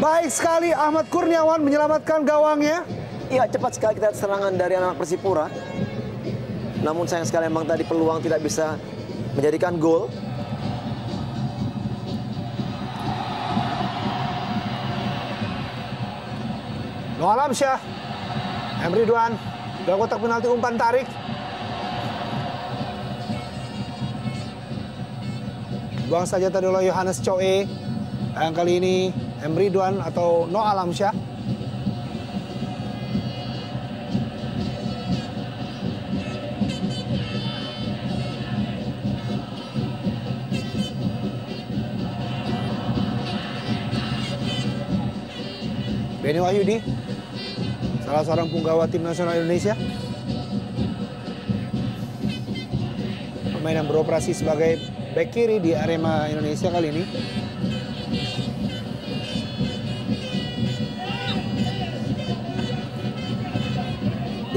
Baik sekali Ahmad Kurniawan menyelamatkan gawangnya. Iya, cepat sekali kita serangan dari anak Persipura. Namun sayang sekali memang tadi peluang tidak bisa menjadikan gol. Noah Alamsyah, Emre Ridwan, dalam kotak penalti umpan tarik. Buang saja tadi oleh Yohanes Choe. Yang kali ini Emre Ridwan atau Noah Alamsyah. Beni Wahyudi, salah seorang punggawa tim nasional Indonesia. Pemain yang beroperasi sebagai bek kiri di Arema Indonesia kali ini.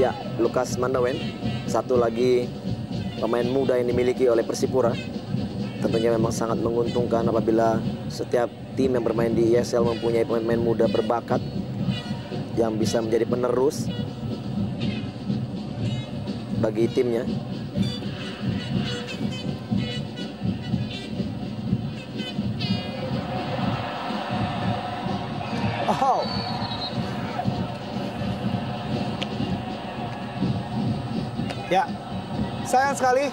Ya, Lukas Mandawen, satu lagi pemain muda yang dimiliki oleh Persipura. Tentunya memang sangat menguntungkan apabila setiap tim yang bermain di ESL mempunyai pemain-pemain muda berbakat yang bisa menjadi penerus bagi timnya. Oh. Ya, sayang sekali.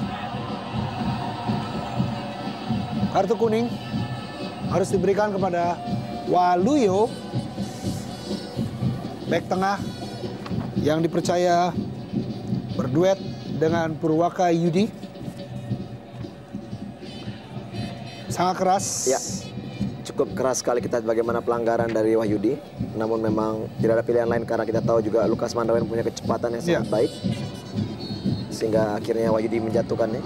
Kartu kuning harus diberikan kepada Waluyo, bek tengah yang dipercaya berduet dengan Purwaka Yudi. Sangat keras. Ya, cukup keras sekali kita bagaimana pelanggaran dari Wahyudi. Namun memang tidak ada pilihan lain karena kita tahu juga Lukas Mandawen punya kecepatan yang sangat baik. Sehingga akhirnya Wahyudi menjatuhkannya.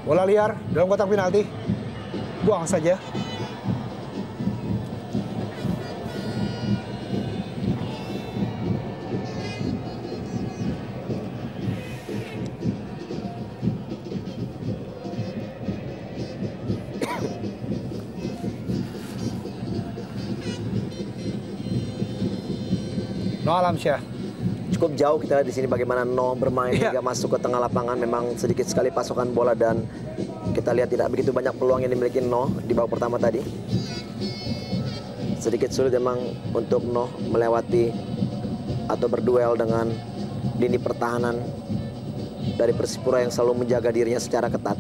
Bola liar dalam kotak penalti. Buang saja. Noah Alamsyah. Cukup jauh kita lihat di sini bagaimana Noh bermain hingga masuk ke tengah lapangan. Memang sedikit sekali pasokan bola dan kita lihat tidak begitu banyak peluang yang dimiliki Noh di babak pertama tadi. Sedikit sulit memang untuk Noh melewati atau berduel dengan lini pertahanan dari Persipura yang selalu menjaga dirinya secara ketat.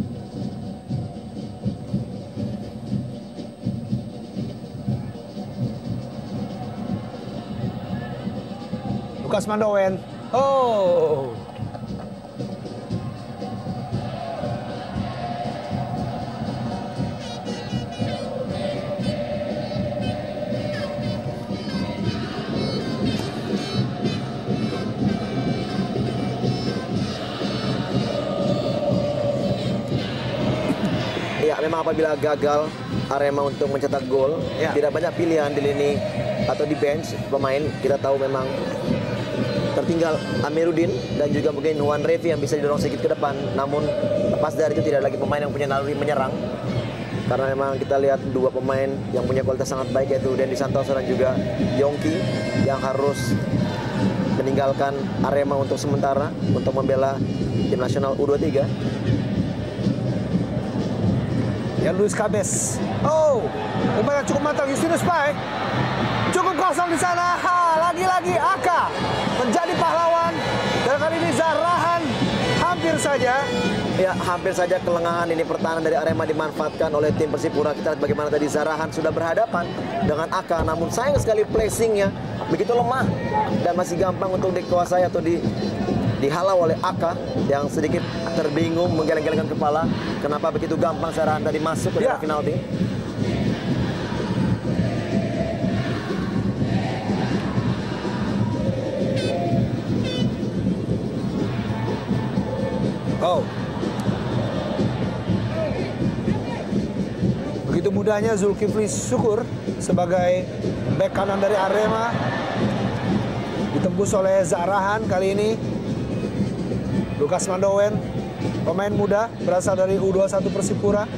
Lukas Mandawen. Oh. Ya, memang apabila gagal Arema untuk mencetak gol, tidak banyak pilihan di lini atau di bench pemain. Kita tahu memang tertinggal Amiruddin dan juga mungkin Juan Revi yang bisa didorong sedikit ke depan. Namun lepas dari itu tidak lagi pemain yang punya naluri menyerang. Karena memang kita lihat dua pemain yang punya kualitas sangat baik yaitu Dendi Santoso dan juga Yongki yang harus meninggalkan Arema untuk sementara untuk membela tim nasional U23. Ya, Luis Cabes. Oh, umpan yang cukup mantap Justinus Pai. Cukup kosong di sana. Lagi-lagi Aka menjadi pahlawan. Dan kali ini Zarahan hampir saja. Ya, hampir saja kelengahan ini pertahanan dari Arema dimanfaatkan oleh tim Persipura. Kita lihat bagaimana tadi Zarahan sudah berhadapan dengan Aka. Namun sayang sekali placingnya begitu lemah. Dan masih gampang untuk dikuasai atau dihalau oleh Aka yang sedikit terbingung menggeleng-gelengkan kepala. Kenapa begitu gampang Zarahan tadi masuk ke dalam penalti? Oh. Begitu mudahnya Zulkifli Syukur sebagai bek kanan dari Arema ditembus oleh Zarahan kali ini. Lukas Mandawen, pemain muda berasal dari U21 Persipura.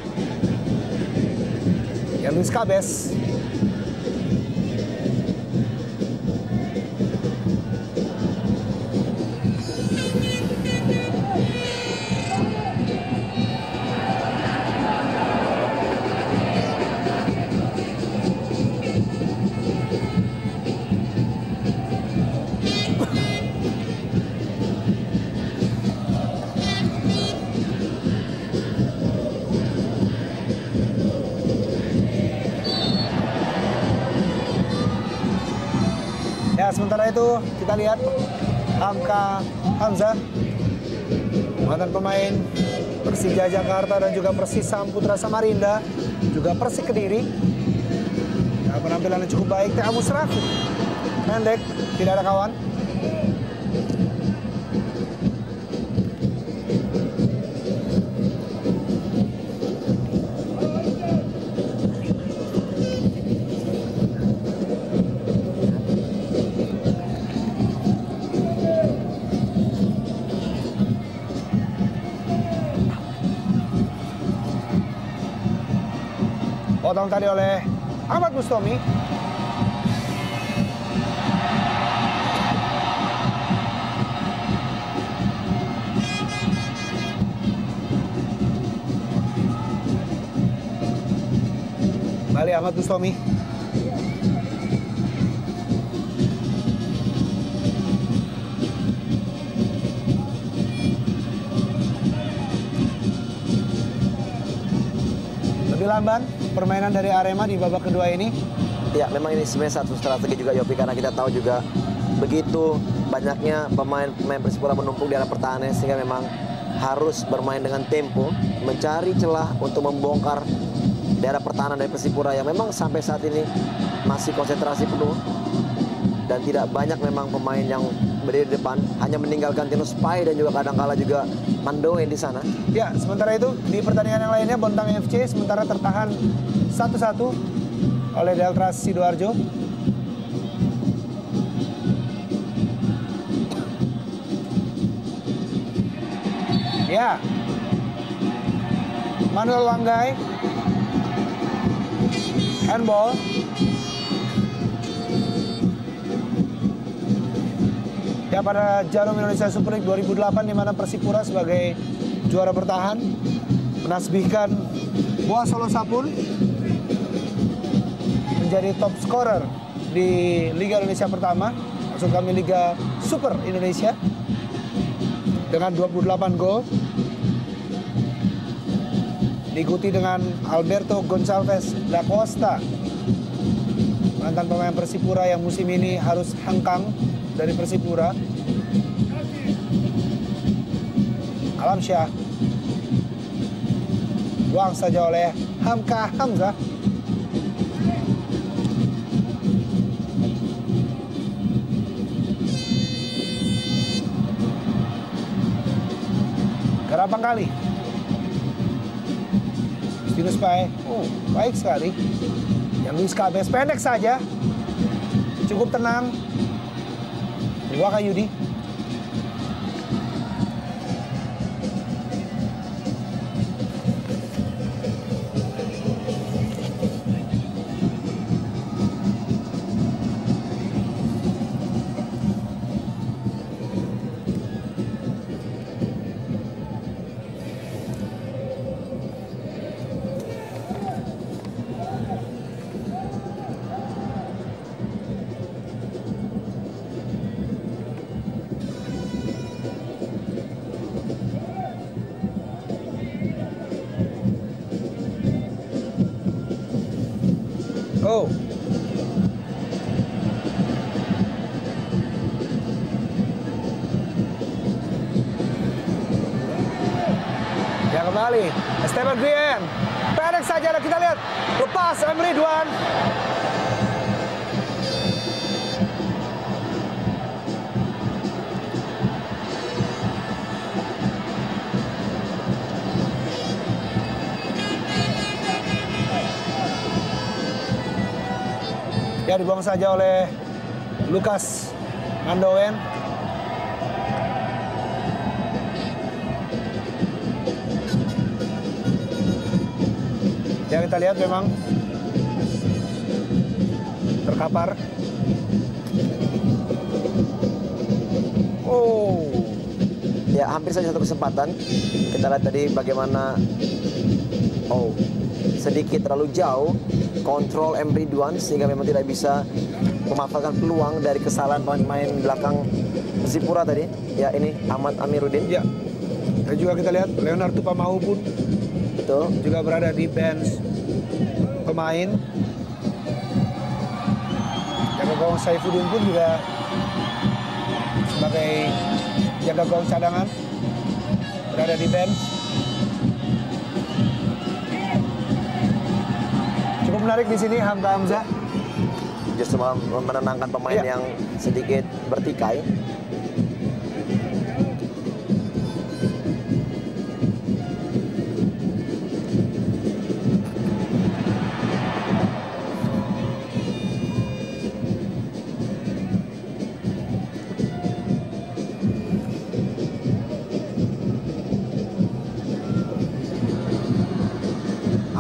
Ya, Luis Cabes. Ya, sementara itu kita lihat Hamka Hamzah, mantan pemain Persija Jakarta dan juga Persis Samputra Samarinda, juga Persik Kediri. Nah, penampilan yang cukup baik. Teh Musrafi, pendek, tidak ada kawan. Potong tadi oleh Ahmad Bustomi. Kembali Ahmad Bustomi. Lebih lamban permainan dari Arema di babak kedua ini. Ya, memang ini sebenarnya satu strategi juga Yopi, karena kita tahu juga begitu banyaknya pemain Persipura menumpuk di area pertahanan, sehingga memang harus bermain dengan tempo, mencari celah untuk membongkar daerah pertahanan dari Persipura yang memang sampai saat ini masih konsentrasi penuh dan tidak banyak memang pemain yang berdiri di depan, hanya meninggalkan Tino Spai dan juga kadang-kala juga Mandoen di sana. Ya, sementara itu di pertandingan yang lainnya Bontang FC sementara tertahan 1-1 oleh Deltras Sidoarjo. Ya, Manuel Langgai, handball. Ya, pada Jarum Indonesia Super League 2008 di mana Persipura sebagai juara bertahan menasbihkan Boa Solo Sapul menjadi top scorer di Liga Indonesia pertama, maksud kami Liga Super Indonesia, dengan 28 gol. Diikuti dengan Alberto Gonçalves da Costa, mantan pemain Persipura yang musim ini harus hengkang dari Persipura. Alam Syah buang saja oleh Hamka Hamzah. Garapang kali. Justinus Pae, baik sekali. Yang Luis Cabes pendek saja, cukup tenang. Wakayudi. Oh. Ya, kembali Esteban Guillen. Pendek saja, kita lihat lepas M. Ridwan. Ya, dibuang saja oleh Lukas Mandoen. Ya, kita lihat memang terkapar. Oh. Ya, hampir saja satu kesempatan. Kita lihat tadi bagaimana sedikit terlalu jauh kontrol M. Ridwan sehingga memang tidak bisa memanfaatkan peluang dari kesalahan pemain belakang Persipura tadi. Ya, ini Ahmad Amiruddin. Ya. Dan juga kita lihat Leonard Tupamahu pun betul juga berada di bench pemain. Jaga gawang Saifuddin pun juga sebagai jaga gawang cadangan berada di bench. Cukup menarik di sini Hamka Hamzah. Justru menenangkan pemain yang sedikit bertikai.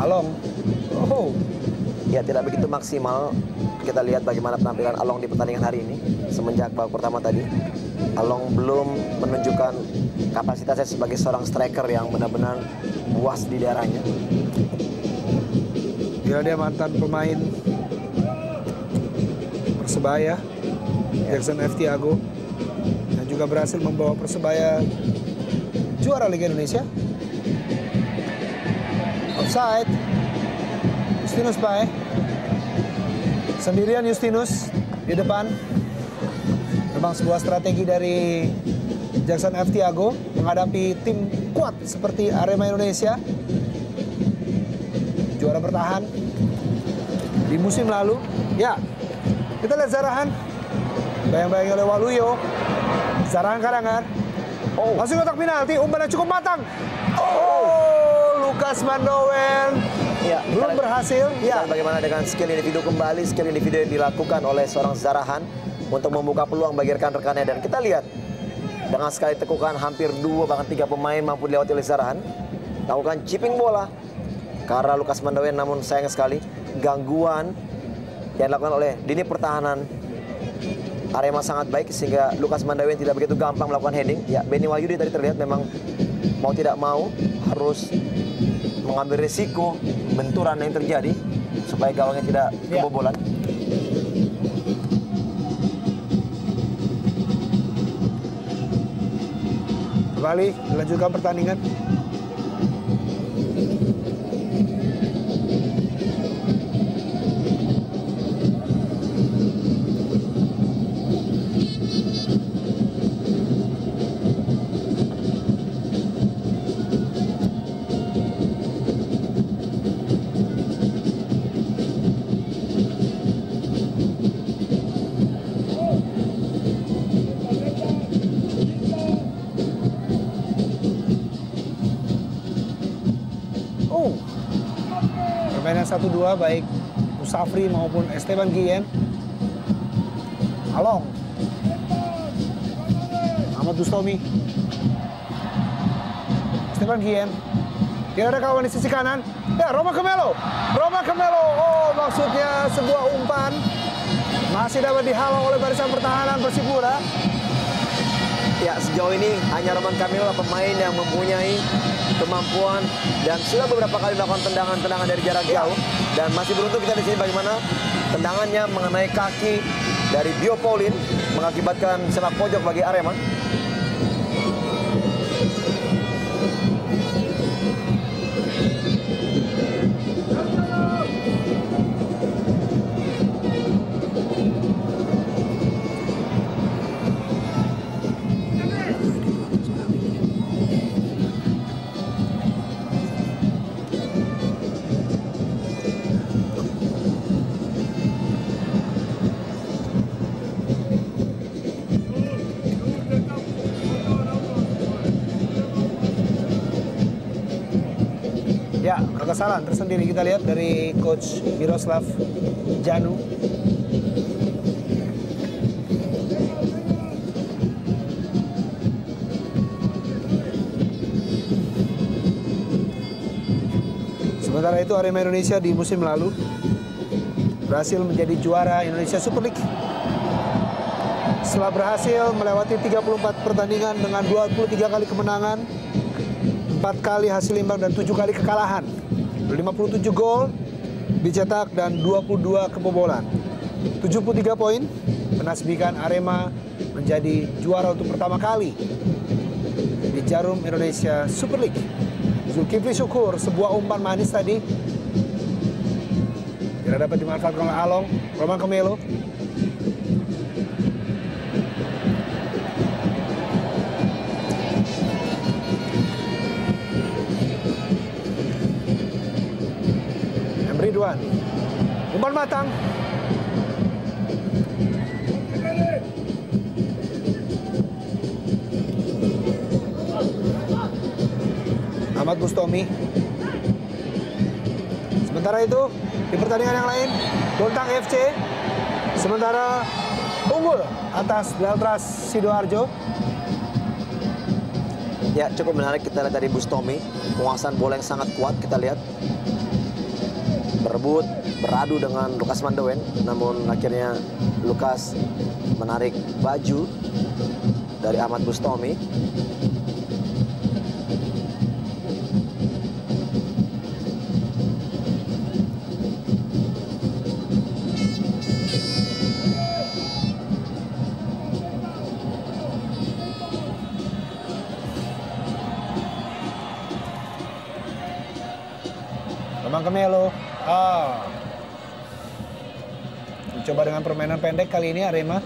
Along. Oh. Ya, tidak begitu maksimal. Kita lihat bagaimana penampilan Along di pertandingan hari ini. Semenjak babak pertama tadi, Along belum menunjukkan kapasitasnya sebagai seorang striker yang benar-benar puas di daerahnya. Ya, dia mantan pemain Persebaya, Jackson F. Tiago, dan juga berhasil membawa Persebaya juara Liga Indonesia. Offside. Justinus Pae. Sendirian Justinus di depan. Memang sebuah strategi dari Jackson F. Tiago menghadapi tim kuat seperti Arema Indonesia. Juara bertahan di musim lalu. Ya, kita lihat Zarahan. Bayang-bayang oleh Waluyo. Zarahan karangan. Masuk kotak penalti, umpan yang cukup matang. Lukas Mandowen. Ya, belum berhasil. Ya. Bagaimana dengan skill individu kembali, skill individu yang dilakukan oleh seorang Zarahan untuk membuka peluang bagi rekan-rekannya. Dan kita lihat dengan sekali tekukan hampir 2 bahkan 3 pemain mampu dilewati oleh Zarahan. Lakukan chipping bola ke arah Lukas Mandowen, namun sayang sekali gangguan yang dilakukan oleh lini pertahanan Arema sangat baik sehingga Lukas Mandowen tidak begitu gampang melakukan heading. Ya, Benny Wahyudi tadi terlihat memang mau tidak mau harus mengambil risiko benturan yang terjadi supaya gawangnya tidak kebobolan. Kembali dilanjutkan pertandingan. Permainan 1-2 baik Musafri maupun Esteban Guillen. Along. Ahmad Bustomi. Esteban Guillen. Tidak ada kawan di sisi kanan. Ya, Roma Kemelo. Oh, maksudnya sebuah umpan. Masih dapat dihalau oleh barisan pertahanan Persipura. Ya, sejauh ini hanya Roman Camilo pemain yang mempunyai kemampuan dan sudah beberapa kali melakukan tendangan-tendangan dari jarak jauh. Dan masih beruntung kita di sini bagaimana tendangannya mengenai kaki dari Bio Paulin mengakibatkan sepak pojok bagi Arema. Ya, kesalahan tersendiri kita lihat dari coach Miroslav Janu. Sementara itu Arema Indonesia di musim lalu berhasil menjadi juara Indonesia Super League. Setelah berhasil melewati 34 pertandingan dengan 23 kali kemenangan, 4 kali hasil imbang dan 7 kali kekalahan. 57 gol dicetak dan 22 kebobolan. 73 poin menasbihkan Arema menjadi juara untuk pertama kali di Jarum Indonesia Super League. Zulkifli Syukur, sebuah umpan manis tadi tidak dapat dimanfaatkan oleh Along. Roman Camelo. Ridwan, umpan matang. Ahmad Bustomi. Sementara itu di pertandingan yang lain, Bontang FC sementara unggul atas Deltras Sidoarjo. Ya, cukup menarik kita lihat dari Bustomi, penguasaan bola yang sangat kuat kita lihat. Berebut, beradu dengan Lukas Mandowen, namun akhirnya Lukas menarik baju dari Ahmad Bustomi. Roman Camelo. Coba dengan permainan pendek kali ini Arema.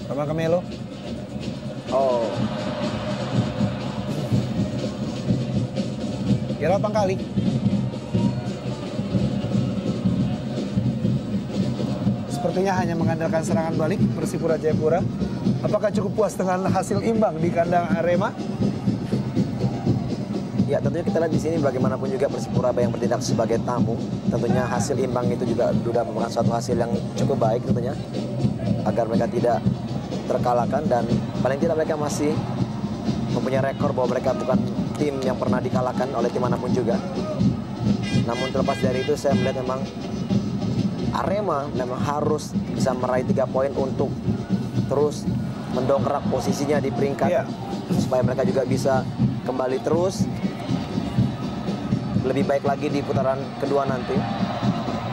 Rama Kamelo. Oh, Kira kali. Sepertinya hanya mengandalkan serangan balik Persipura Jayapura. Apakah cukup puas dengan hasil imbang di kandang Arema? ya tentunya kita lihat di sini bagaimanapun juga Persipura yang bertindak sebagai tamu. Tentunya hasil imbang itu juga sudah merupakan suatu hasil yang cukup baik tentunya. Agar mereka tidak terkalahkan dan paling tidak mereka masih mempunyai rekor bahwa mereka bukan tim yang pernah dikalahkan oleh tim manapun juga. Namun terlepas dari itu saya melihat memang Arema memang harus bisa meraih 3 poin untuk terus mendongkrak posisinya di peringkat supaya mereka juga bisa kembali terus lebih baik lagi di putaran kedua nanti.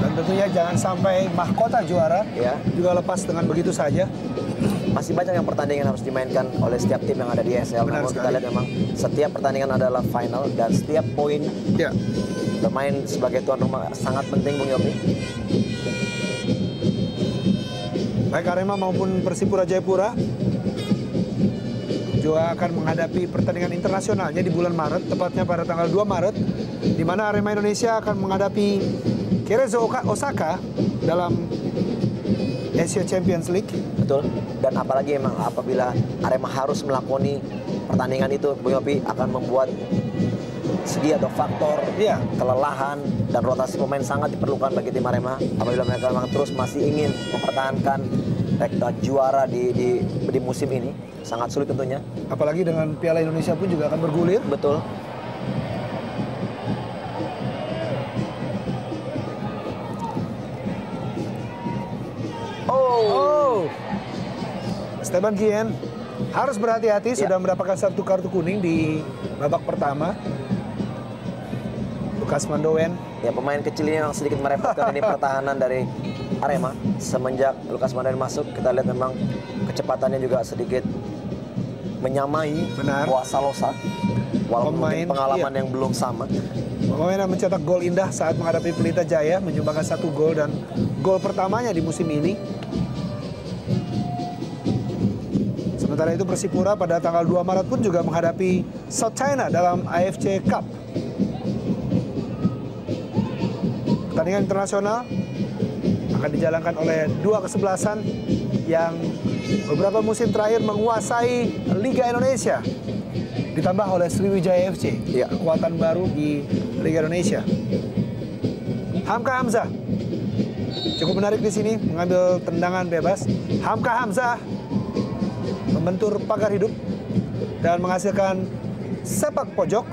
Dan tentunya jangan sampai mahkota juara juga lepas dengan begitu saja. Masih banyak yang pertandingan harus dimainkan oleh setiap tim yang ada di ESL. Benar Namun sekali. kita lihat memang setiap pertandingan adalah final dan setiap poin bermain sebagai tuan rumah sangat penting, Bung Yopi. Baik Arema maupun Persipura Jayapura juga akan menghadapi pertandingan internasionalnya di bulan Maret, tepatnya pada tanggal 2 Maret, di mana Arema Indonesia akan menghadapi Cerezo Osaka dalam Asia Champions League. Betul. Dan apalagi memang apabila Arema harus melakoni pertandingan itu, Bung Yopi, akan membuat segi atau faktor kelelahan dan rotasi pemain sangat diperlukan bagi tim Arema apabila mereka memang terus masih ingin mempertahankan juara di musim ini. Sangat sulit tentunya. Apalagi dengan Piala Indonesia pun juga akan bergulir. Betul. Oh, Esteban Guillen harus berhati-hati, sudah mendapatkan 1 kartu kuning di babak pertama. Lukas Mandowen. Ya, pemain kecil ini yang sedikit merepotkan ini pertahanan dari Arema. Semenjak Lukas Mandowen masuk, kita lihat memang kecepatannya juga sedikit menyamai Salosa. Walaupun mungkin pengalaman yang belum sama. Pemain yang mencetak gol indah saat menghadapi Pelita Jaya, menyumbangkan 1 gol dan gol pertamanya di musim ini. Sementara itu Persipura pada tanggal 2 Maret pun juga menghadapi South China dalam AFC Cup. Pertandingan internasional akan dijalankan oleh 2 kesebelasan yang beberapa musim terakhir menguasai Liga Indonesia. Ditambah oleh Sriwijaya FC, kekuatan baru di Liga Indonesia. Hamka Hamzah cukup menarik di sini, mengambil tendangan bebas. Hamka Hamzah membentur pagar hidup dan menghasilkan sepak pojok.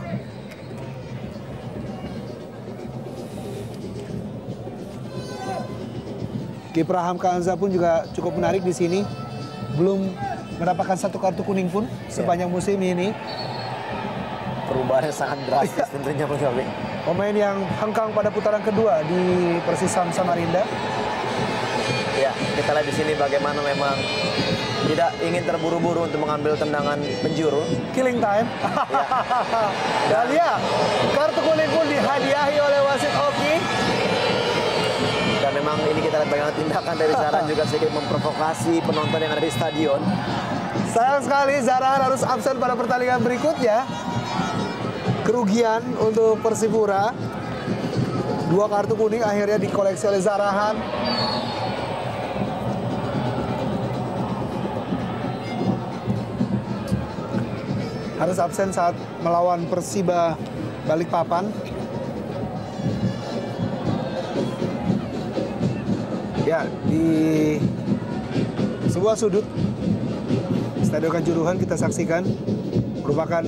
Kiprah Hamka Hamzah pun juga cukup menarik di sini. Belum mendapatkan 1 kartu kuning pun sepanjang musim ini. Perubahannya sangat drastis tentunya, Bung Yopi. Pemain yang hengkang pada putaran kedua di Persisam Samarinda. Ya, kita lihat di sini bagaimana memang tidak ingin terburu-buru untuk mengambil tendangan penjuru. Killing time. Dan ya, kartu kuning pun dihadiahi oleh wasit Oki. Dan memang ini kita lihat bagaimana tindakan dari Zara juga sedikit memprovokasi penonton yang ada di stadion. Sayang sekali Zarahan harus absen pada pertandingan berikutnya. Kerugian untuk Persipura. 2 kartu kuning akhirnya dikoleksi oleh Zarahan. Harus absen saat melawan Persiba Balikpapan. Ya, di sebuah sudut Stadion Kanjuruhan kita saksikan merupakan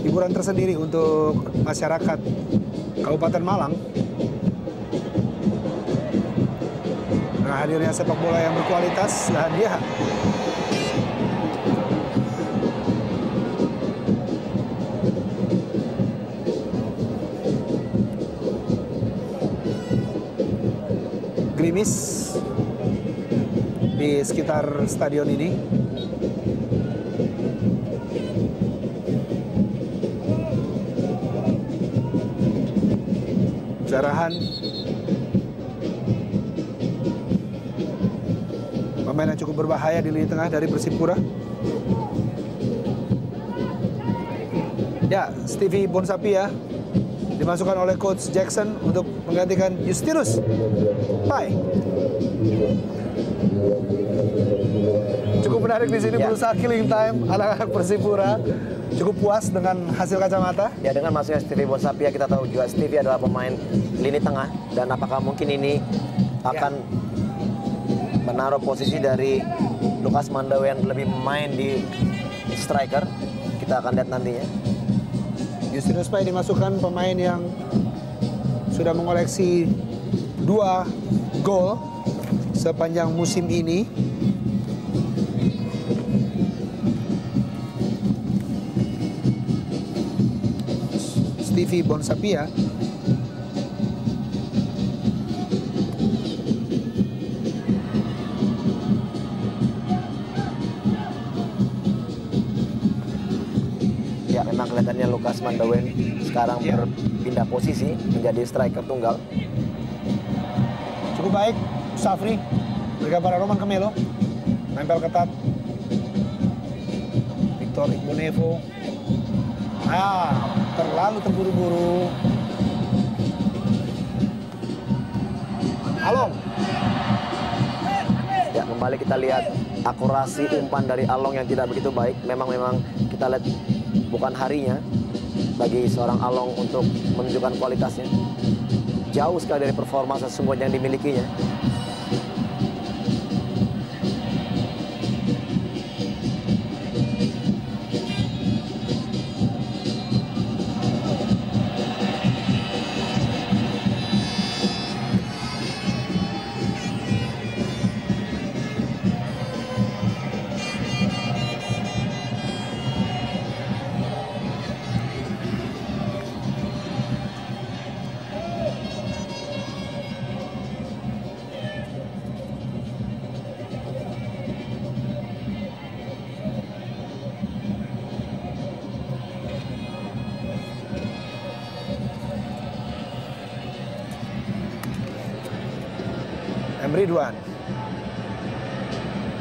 hiburan tersendiri untuk masyarakat Kabupaten Malang. Nah, hadirnya sepak bola yang berkualitas dan dia gerimis di sekitar stadion ini. Zarahan. Pemain yang cukup berbahaya di lini tengah dari Persipura. Ya, Stevie Bonsapia dimasukkan oleh Coach Jackson untuk menggantikan Justinus Pai. Cukup menarik di sini, berusaha killing time anak-anak Persipura. Cukup puas dengan hasil kacamata. Ya, dengan masuknya Stevie Bonsapia, kita tahu juga Stevie adalah pemain lini tengah, dan apakah mungkin ini akan menaruh posisi dari Lukas Mandawen lebih main di striker. Kita akan lihat nantinya. Justinus Pai dimasukkan, pemain yang sudah mengoleksi 2 gol sepanjang musim ini. Stevie Bonsapia. Ya, memang kelihatannya Lukas Mandawen sekarang berpindah posisi menjadi striker tunggal. Cukup baik, Safri berikan pada Roman Camelo, nempel ketat. Victor Igbonevo. Terlalu terburu-buru. Along. Ya, kembali kita lihat akurasi umpan dari Along yang tidak begitu baik. Memang kita lihat bukan harinya bagi seorang Along untuk menunjukkan kualitasnya. Jauh sekali dari performa sesungguhnya yang dimilikinya. Ridwan.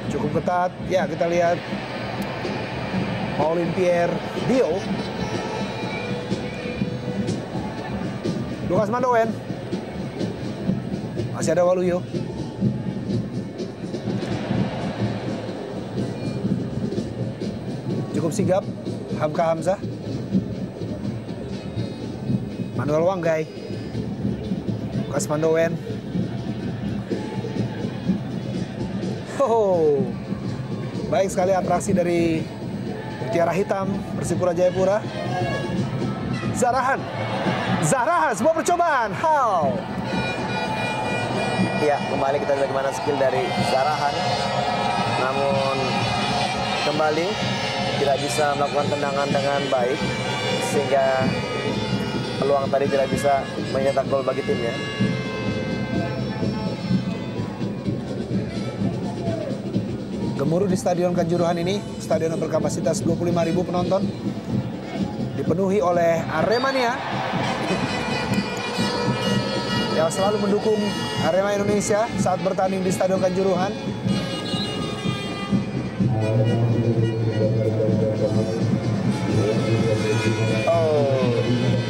Cukup ketat. Ya, kita lihat Paulin Pierre Dio. Lukas Mandawen. Masih ada Waluyo. Cukup sigap Hamka Hamzah. Manuel Wanggai. Lukas Mandawen. Baik sekali atraksi dari Mutiara Hitam Persipura Jayapura. Zarahan, sebuah percobaan. Ya, kembali kita lihat bagaimana skill dari Zarahan. Namun kembali tidak bisa melakukan tendangan dengan baik, sehingga peluang tadi tidak bisa mencetak gol bagi timnya. Gemuruh di Stadion Kanjuruhan ini, stadion yang berkapasitas 25.000 penonton, dipenuhi oleh Aremania yang selalu mendukung Arema Indonesia saat bertanding di Stadion Kanjuruhan.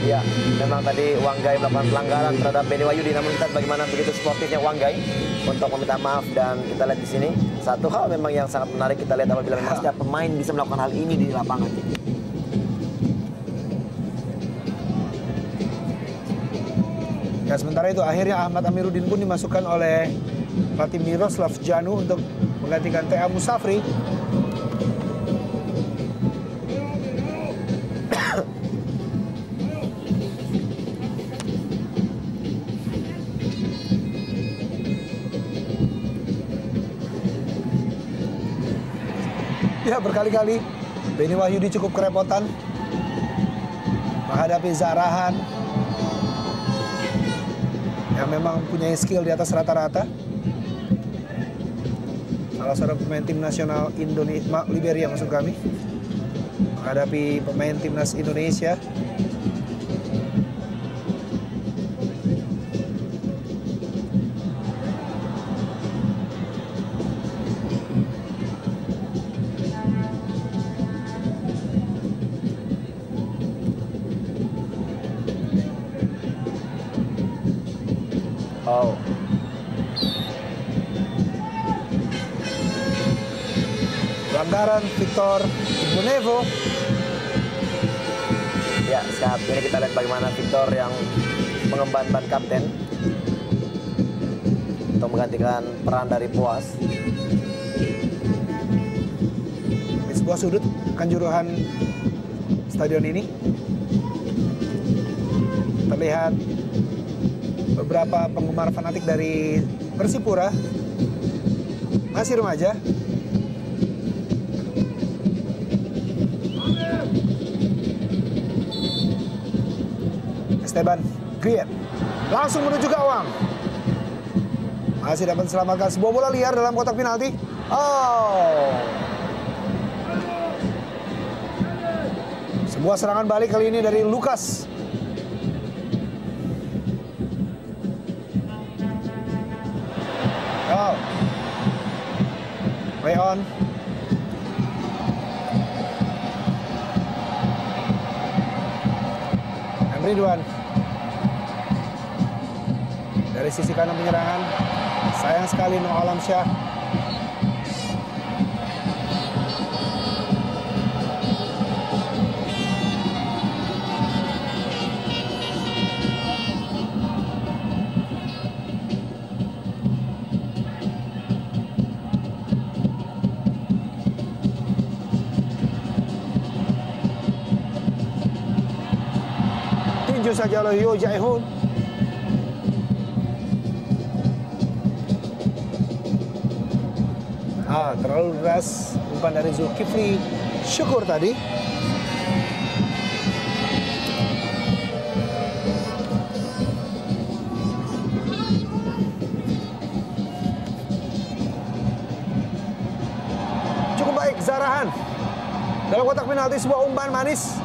Ya, memang tadi Wanggai melakukan pelanggaran terhadap Benny Wahyudi, namun kita bagaimana begitu sportifnya Wanggai untuk meminta maaf. Dan kita lihat di sini satu hal memang yang sangat menarik, kita lihat apabila memang setiap pemain bisa melakukan hal ini di lapangan. Ya, sementara itu akhirnya Ahmad Amiruddin pun dimasukkan oleh pelatih Miroslav Janu untuk menggantikan T.A. Musafri. Ya, berkali-kali Benny Wahyudi cukup kerepotan menghadapi Zarahan yang memang punya skill di atas rata-rata. Salah seorang pemain tim nasional Indonesia, Liberia maksud kami, menghadapi pemain timnas Indonesia. Oh. Pelanggaran Victor Bonevo. Ya, saat ini kita lihat bagaimana Victor yang mengemban ban kapten untuk menggantikan peran dari Boas. Di sebuah sudut kanjuruhan stadion ini terlihat beberapa penggemar fanatik dari Persipura, masih remaja. Esteban Griet langsung menuju gawang. Masih dapat selamatkan sebuah bola liar dalam kotak penalti. Oh. Sebuah serangan balik kali ini dari Lucas. Oh. Play on. Ridwan. Dari sisi kanan penyerangan, sayang sekali No Alamsyah. Tinju saja oleh Yo Jae-hoon. Terlalu deras umpan dari Zulkifli Syukur tadi. Cukup baik Zarahan. Dalam kotak penalti sebuah umpan manis.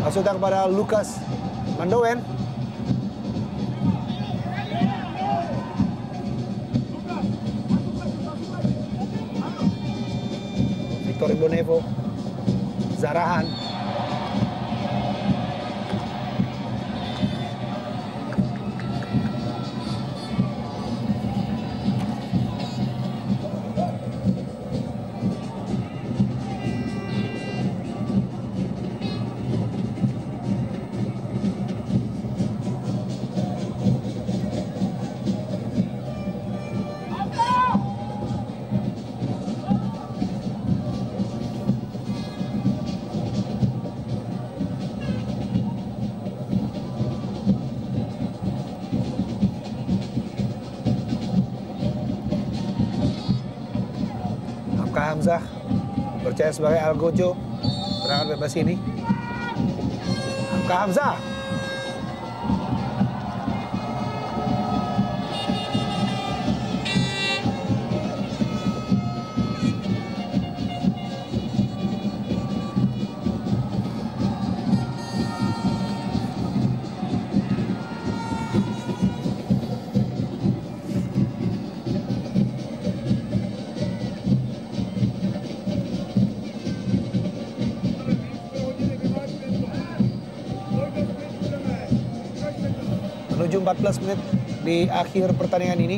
Maksudnya kepada Lucas Mandowen. Victor Bonevo, Zarahan. Hamzah percaya sebagai Algojo serangan bebas ini. Hamzah menuju 14 menit di akhir pertandingan ini.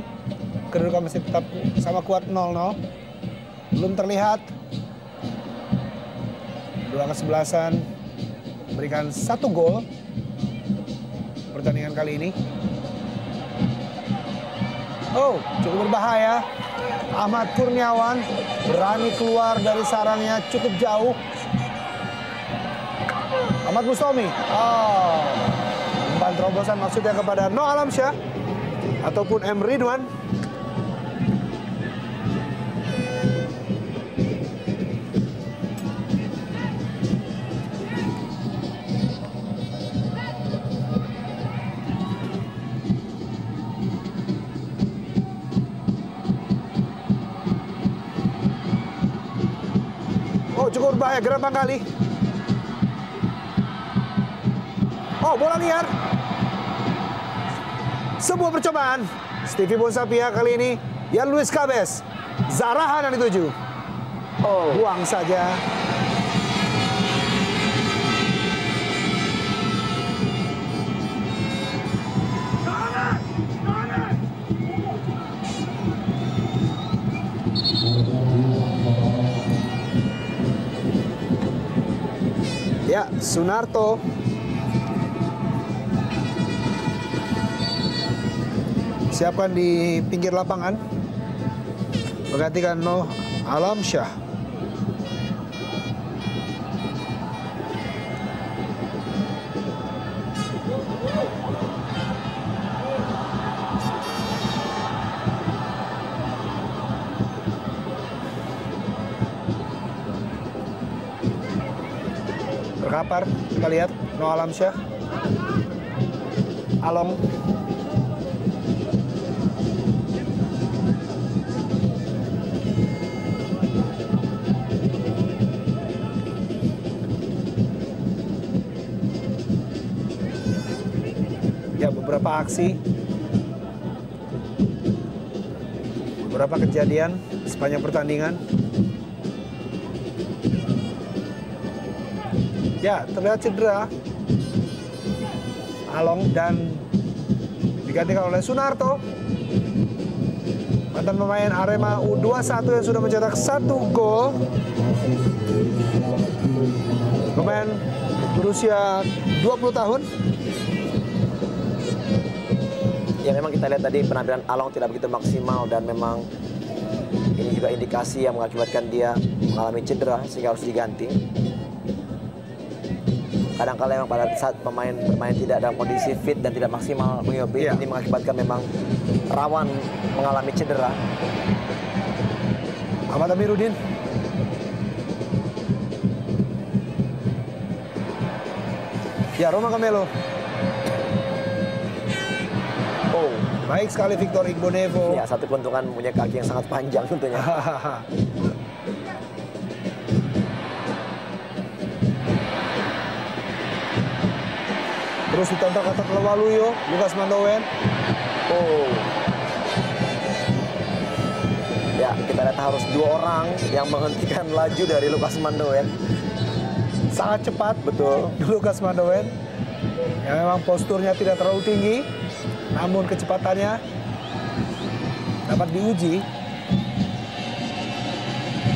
Kedudukan masih tetap sama kuat 0-0. Belum terlihat dua kesebelasan memberikan 1 gol pertandingan kali ini. Oh, cukup berbahaya. Ahmad Kurniawan berani keluar dari sarangnya cukup jauh. Ahmad Mustomi. Oh. Umpan terobosan maksudnya kepada No Alamsyah ataupun M. Ridwan. Oh, cukup berbahaya gerbang kali. Oh, bola liar. Sebuah percobaan. Stevie Bonsapia kali ini. Yan Luis Cabes. Zarahan yang dituju. Oh, buang saja. Ya, Sunarto. Siapkan di pinggir lapangan. Menggantikan Noh Alamsyah. Terkapar, kita lihat Noh Alamsyah. Along. Ya, beberapa aksi, beberapa kejadian sepanjang pertandingan. Ya, terlihat cedera Along dan digantikan oleh Sunarto, mantan pemain Arema U21 yang sudah mencetak 1 gol. Pemain berusia 20 tahun. Ya memang kita lihat tadi penampilan Along tidak begitu maksimal dan memang ini juga indikasi yang mengakibatkan dia mengalami cedera sehingga harus diganti. Kadang-kala memang pada saat pemain bermain tidak dalam kondisi fit dan tidak maksimal menyobi, ini mengakibatkan memang rawan mengalami cedera. Ahmad Amiruddin. Ya, Roma Camelo. Oh, baik sekali Victor Igbonevo. Ya, satu keuntungan punya kaki yang sangat panjang tentunya. Terus ditontak-tontak oleh Waluyo, Lukas Mandowen. Oh. Ya, kita lihat harus 2 orang yang menghentikan laju dari Lukas Mandowen. Sangat cepat, betul, Lukas Mandowen. Yang memang posturnya tidak terlalu tinggi, namun kecepatannya dapat diuji.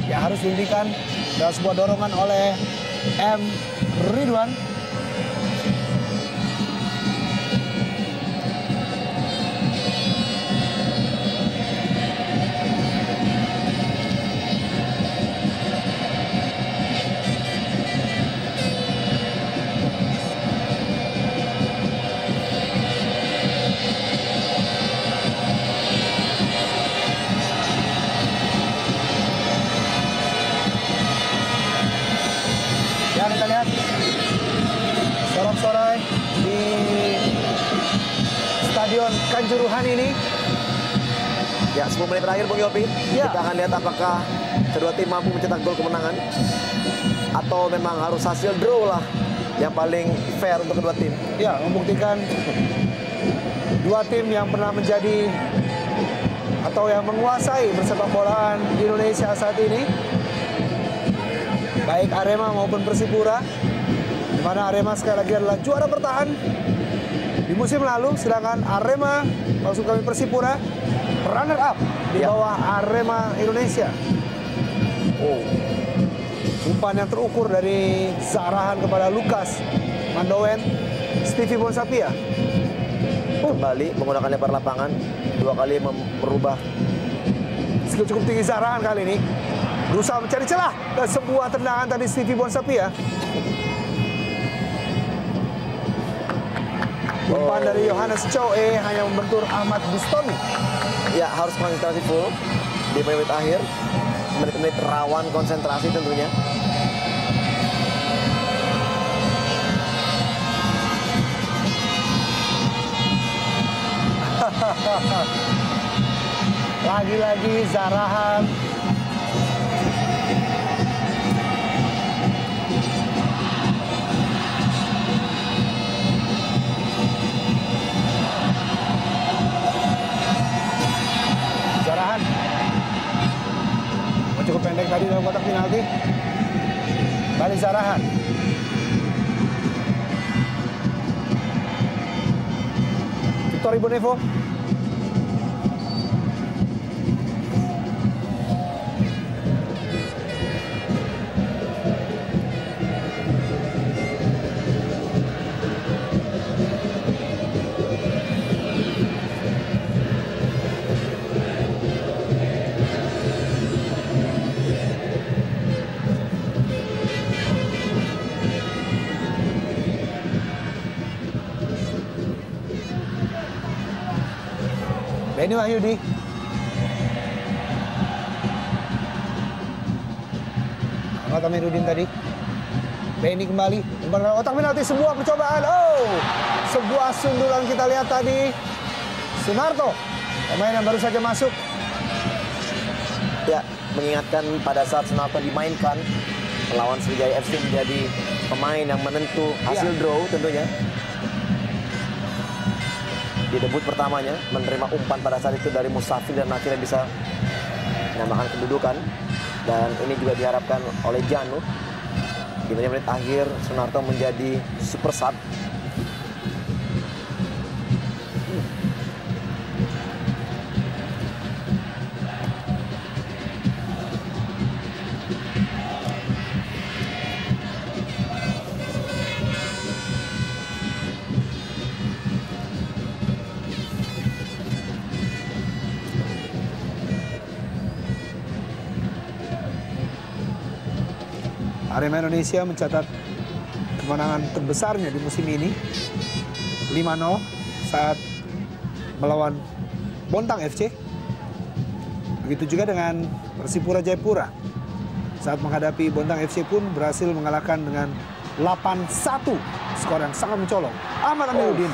Ya, harus dihentikan dengan sebuah dorongan oleh M. Ridwan. Kita lihat sorak-sorai di Stadion Kanjuruhan ini. Ya, 10 menit terakhir Bung Yopi. Ya. Kita akan lihat apakah kedua tim mampu mencetak gol kemenangan atau memang harus hasil draw lah yang paling fair untuk kedua tim. Ya, membuktikan dua tim yang pernah menjadi atau yang menguasai persepak bolaan di Indonesia saat ini. Baik Arema maupun Persipura, di mana Arema sekali lagi adalah juara bertahan di musim lalu, sedangkan Arema, maksud kami Persipura, runner up di bawah Arema Indonesia. Oh, umpan yang terukur dari Zarahan kepada Lukas Mandowen, Stevie Bonsapia. Kembali menggunakan lebar lapangan, 2 kali merubah. Skill cukup tinggi Zarahan kali ini. Berusaha mencari celah dan sebuah tendangan tadi Stevie Bonsapia. Umpan dari Yohanes Choe hanya membentur Ahmad Bustami. Ya, harus konsentrasi full di menit akhir. Menit-menit rawan konsentrasi tentunya. Lagi-lagi Zarahan. Zarahan. Cukup pendek tadi dalam kotak penalti. Balik Zarahan. Victor Igbonevo. Benny Wahyudi. Ahmad Amiruddin tadi. Benny kembali. Umpan otak penalti, sebuah percobaan. Oh, sebuah sundulan kita lihat tadi. Sunarto, pemain yang baru saja masuk. Ya, mengingatkan pada saat Sunarto dimainkan, melawan Sriwijaya FC menjadi pemain yang menentu hasil draw tentunya. Di debut pertamanya, menerima umpan pada saat itu dari Musafir dan akhirnya bisa menambahkan kedudukan. Dan ini juga diharapkan oleh Janu. Di menit akhir, Sunarto menjadi super sub. Arema Indonesia mencatat kemenangan terbesarnya di musim ini, 5-0 saat melawan Bontang FC. Begitu juga dengan Persipura Jayapura. Saat menghadapi Bontang FC pun berhasil mengalahkan dengan 8-1, skor yang sangat mencolok. Ahmad Amiruddin.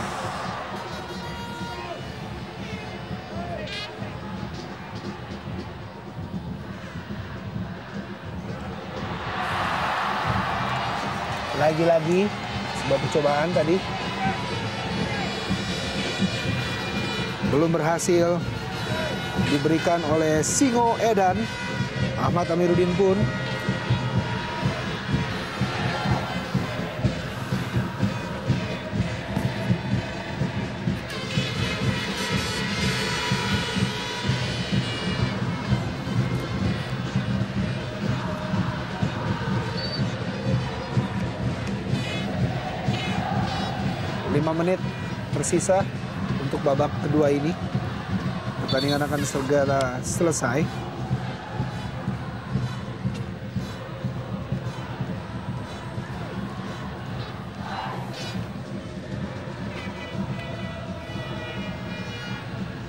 Lagi-lagi sebuah percobaan tadi. Belum berhasil diberikan oleh Singo Edan. Ahmad Amiruddin pun menit tersisa untuk babak kedua ini. Pertandingan akan segera selesai.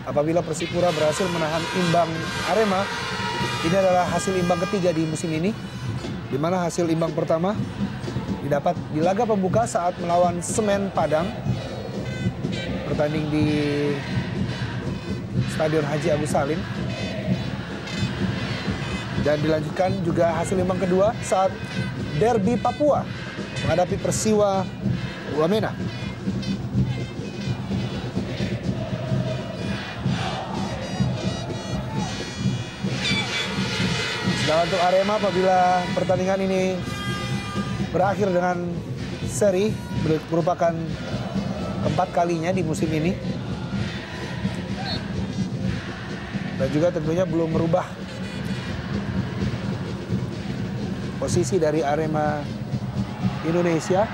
Apabila Persipura berhasil menahan imbang Arema, ini adalah hasil imbang ketiga di musim ini, di mana hasil imbang pertama didapat di laga pembuka saat melawan Semen Padang, bertanding di Stadion Haji Agus Salim. Dan dilanjutkan juga hasil imbang kedua saat Derby Papua menghadapi Persiwa Wamena. Sedangkan untuk Arema, apabila pertandingan ini berakhir dengan seri, merupakan keempat kalinya di musim ini. Dan juga tentunya belum merubah posisi dari Arema Indonesia.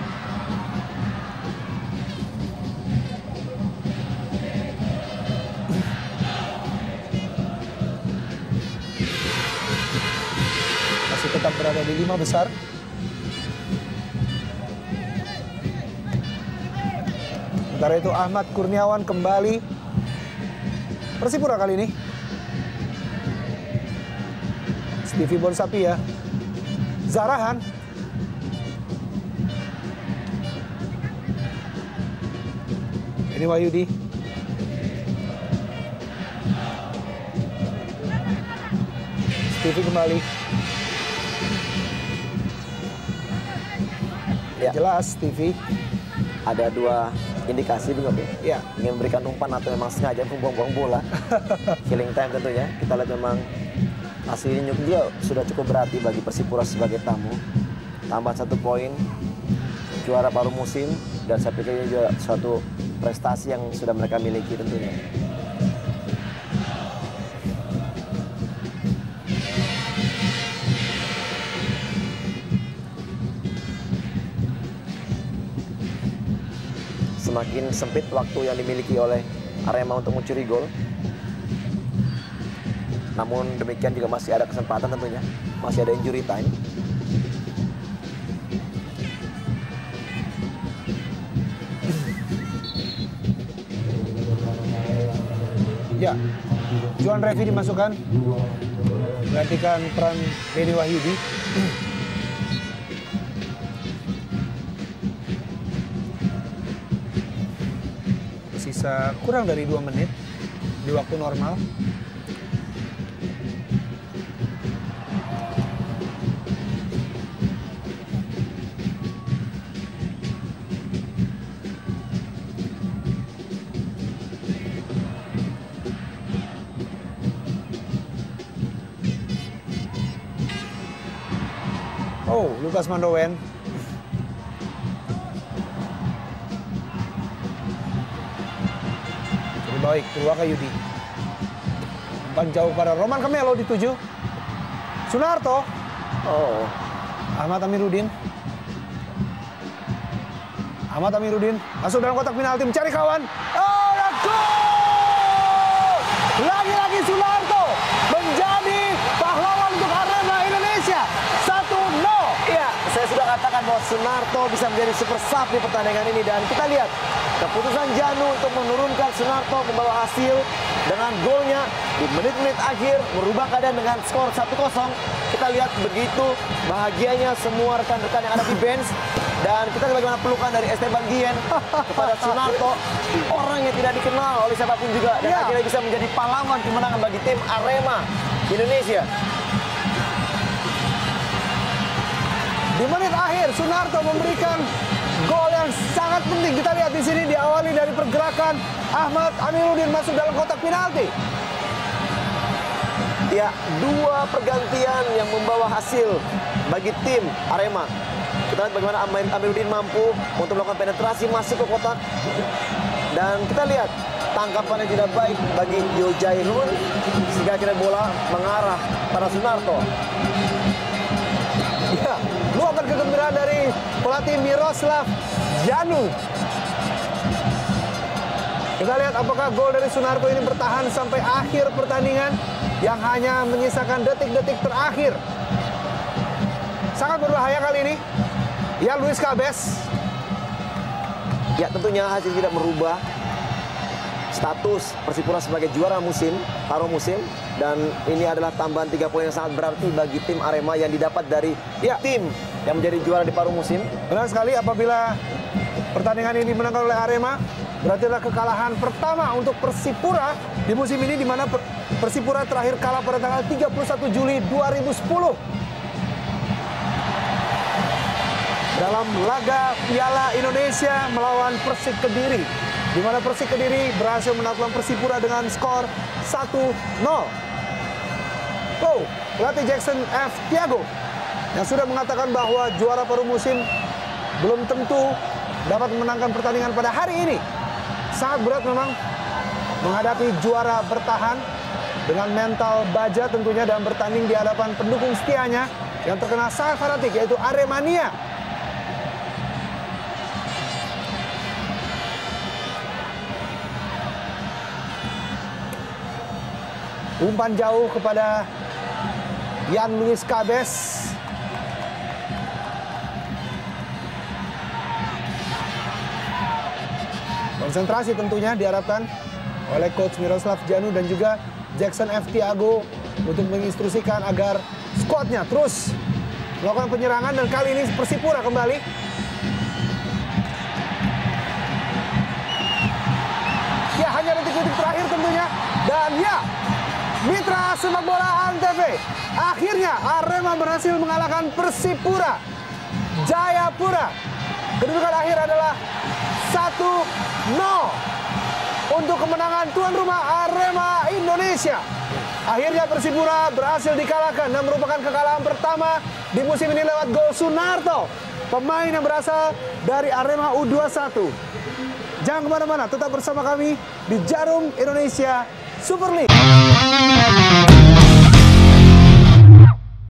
Masih tetap berada di 5 besar. Sementara itu Ahmad Kurniawan kembali. Persipura kali ini. Stevie Bonsapia. Zarahan. Ini Wahyudi. Stevie kembali. Ya. Jelas Stevie. Ada dua indikasi Bung Opi. Ya. Ingin memberikan umpan atau memang sengaja membuang-buang bola. Killing time tentunya. Kita lihat memang hasil ini juga sudah cukup berarti bagi Persipura sebagai tamu. Tambah 1 poin, juara paruh musim, dan saya pikir ini juga suatu prestasi yang sudah mereka miliki tentunya. Semakin sempit waktu yang dimiliki oleh Arema untuk mencuri gol. Namun demikian juga masih ada kesempatan tentunya. Masih ada injury time. Ya, Juan Revi dimasukkan. Gantikan peran Denny Wahyudi. Sisa kurang dari 2 menit di waktu normal. Oh, Lukas Mandowen. Jadi baik, Purwaka Yudi. Umpan jauh pada Roman Camelo dituju. Sunarto. Oh. Ahmad Amiruddin. Ahmad Amiruddin masuk dalam kotak penalti mencari kawan. Oh, dan gol! Lagi-lagi Sunarto menjadi pahlawan untuk Arema Indonesia. 1-0. Iya, saya sudah katakan bahwa Sunarto bisa menjadi super sub di pertandingan ini, dan kita lihat keputusan Janu untuk menurunkan Sunarto membawa hasil dengan golnya di menit-menit akhir merubah keadaan dengan skor 1-0. Kita lihat begitu bahagianya semua rekan-rekan yang ada di bench, dan kita lihat bagaimana pelukan dari Esteban Guillen kepada Sunarto, orang yang tidak dikenal oleh siapapun juga, dan akhirnya bisa menjadi pahlawan kemenangan bagi tim Arema Indonesia. Di menit akhir, Sunarto memberikan gol yang sangat penting. Kita lihat di sini diawali dari pergerakan Ahmad Amiruddin masuk dalam kotak penalti. Ya, 2 pergantian yang membawa hasil bagi tim Arema. Kita lihat bagaimana Amiruddin mampu untuk melakukan penetrasi masuk ke kotak. Dan kita lihat tangkapan yang tidak baik bagi Yo Jairun, sehingga akhirnya bola mengarah pada Sunarto. Ya, luapan kegembiraan dari pelatih Miroslav Janu. Kita lihat apakah gol dari Sunarto ini bertahan sampai akhir pertandingan yang hanya menyisakan detik-detik terakhir. Sangat berbahaya kali ini. Ya, Luis Cabez. Ya, tentunya hasil tidak merubah status Persipura sebagai juara musim, paruh musim, dan ini adalah tambahan 3 poin yang sangat berarti bagi tim Arema yang didapat dari tim yang menjadi juara di paruh musim. Benar sekali, apabila pertandingan ini dimenangkan oleh Arema, berarti adalah kekalahan pertama untuk Persipura di musim ini, di mana Persipura terakhir kalah pada tanggal 31 Juli 2010 dalam laga Piala Indonesia melawan Persik Kediri, di mana Persik Kediri berhasil menaklukkan Persipura dengan skor 1-0. Oh, pelatih Jackson F. Tiago yang sudah mengatakan bahwa juara paruh musim belum tentu dapat memenangkan pertandingan pada hari ini. Sangat berat memang menghadapi juara bertahan dengan mental baja tentunya, dan bertanding di hadapan pendukung setianya yang terkenal sangat fanatik, yaitu Aremania. Umpan jauh kepada Yan Luis Cabez. Konsentrasi tentunya diharapkan oleh Coach Miroslav Janu dan juga Jackson F. Tiago untuk menginstruksikan agar skuadnya terus melakukan penyerangan, dan kali ini Persipura kembali. Ya, hanya detik-detik terakhir tentunya, dan ya, Mitra Sepak Bola Antv, akhirnya Arema berhasil mengalahkan Persipura Jayapura. Kedudukan akhir adalah 1-0 untuk kemenangan tuan rumah Arema Indonesia. Akhirnya Persipura berhasil dikalahkan dan merupakan kekalahan pertama di musim ini lewat gol Sunarto, pemain yang berasal dari Arema U21. Jangan kemana-mana, tetap bersama kami di Jarum Indonesia Super League.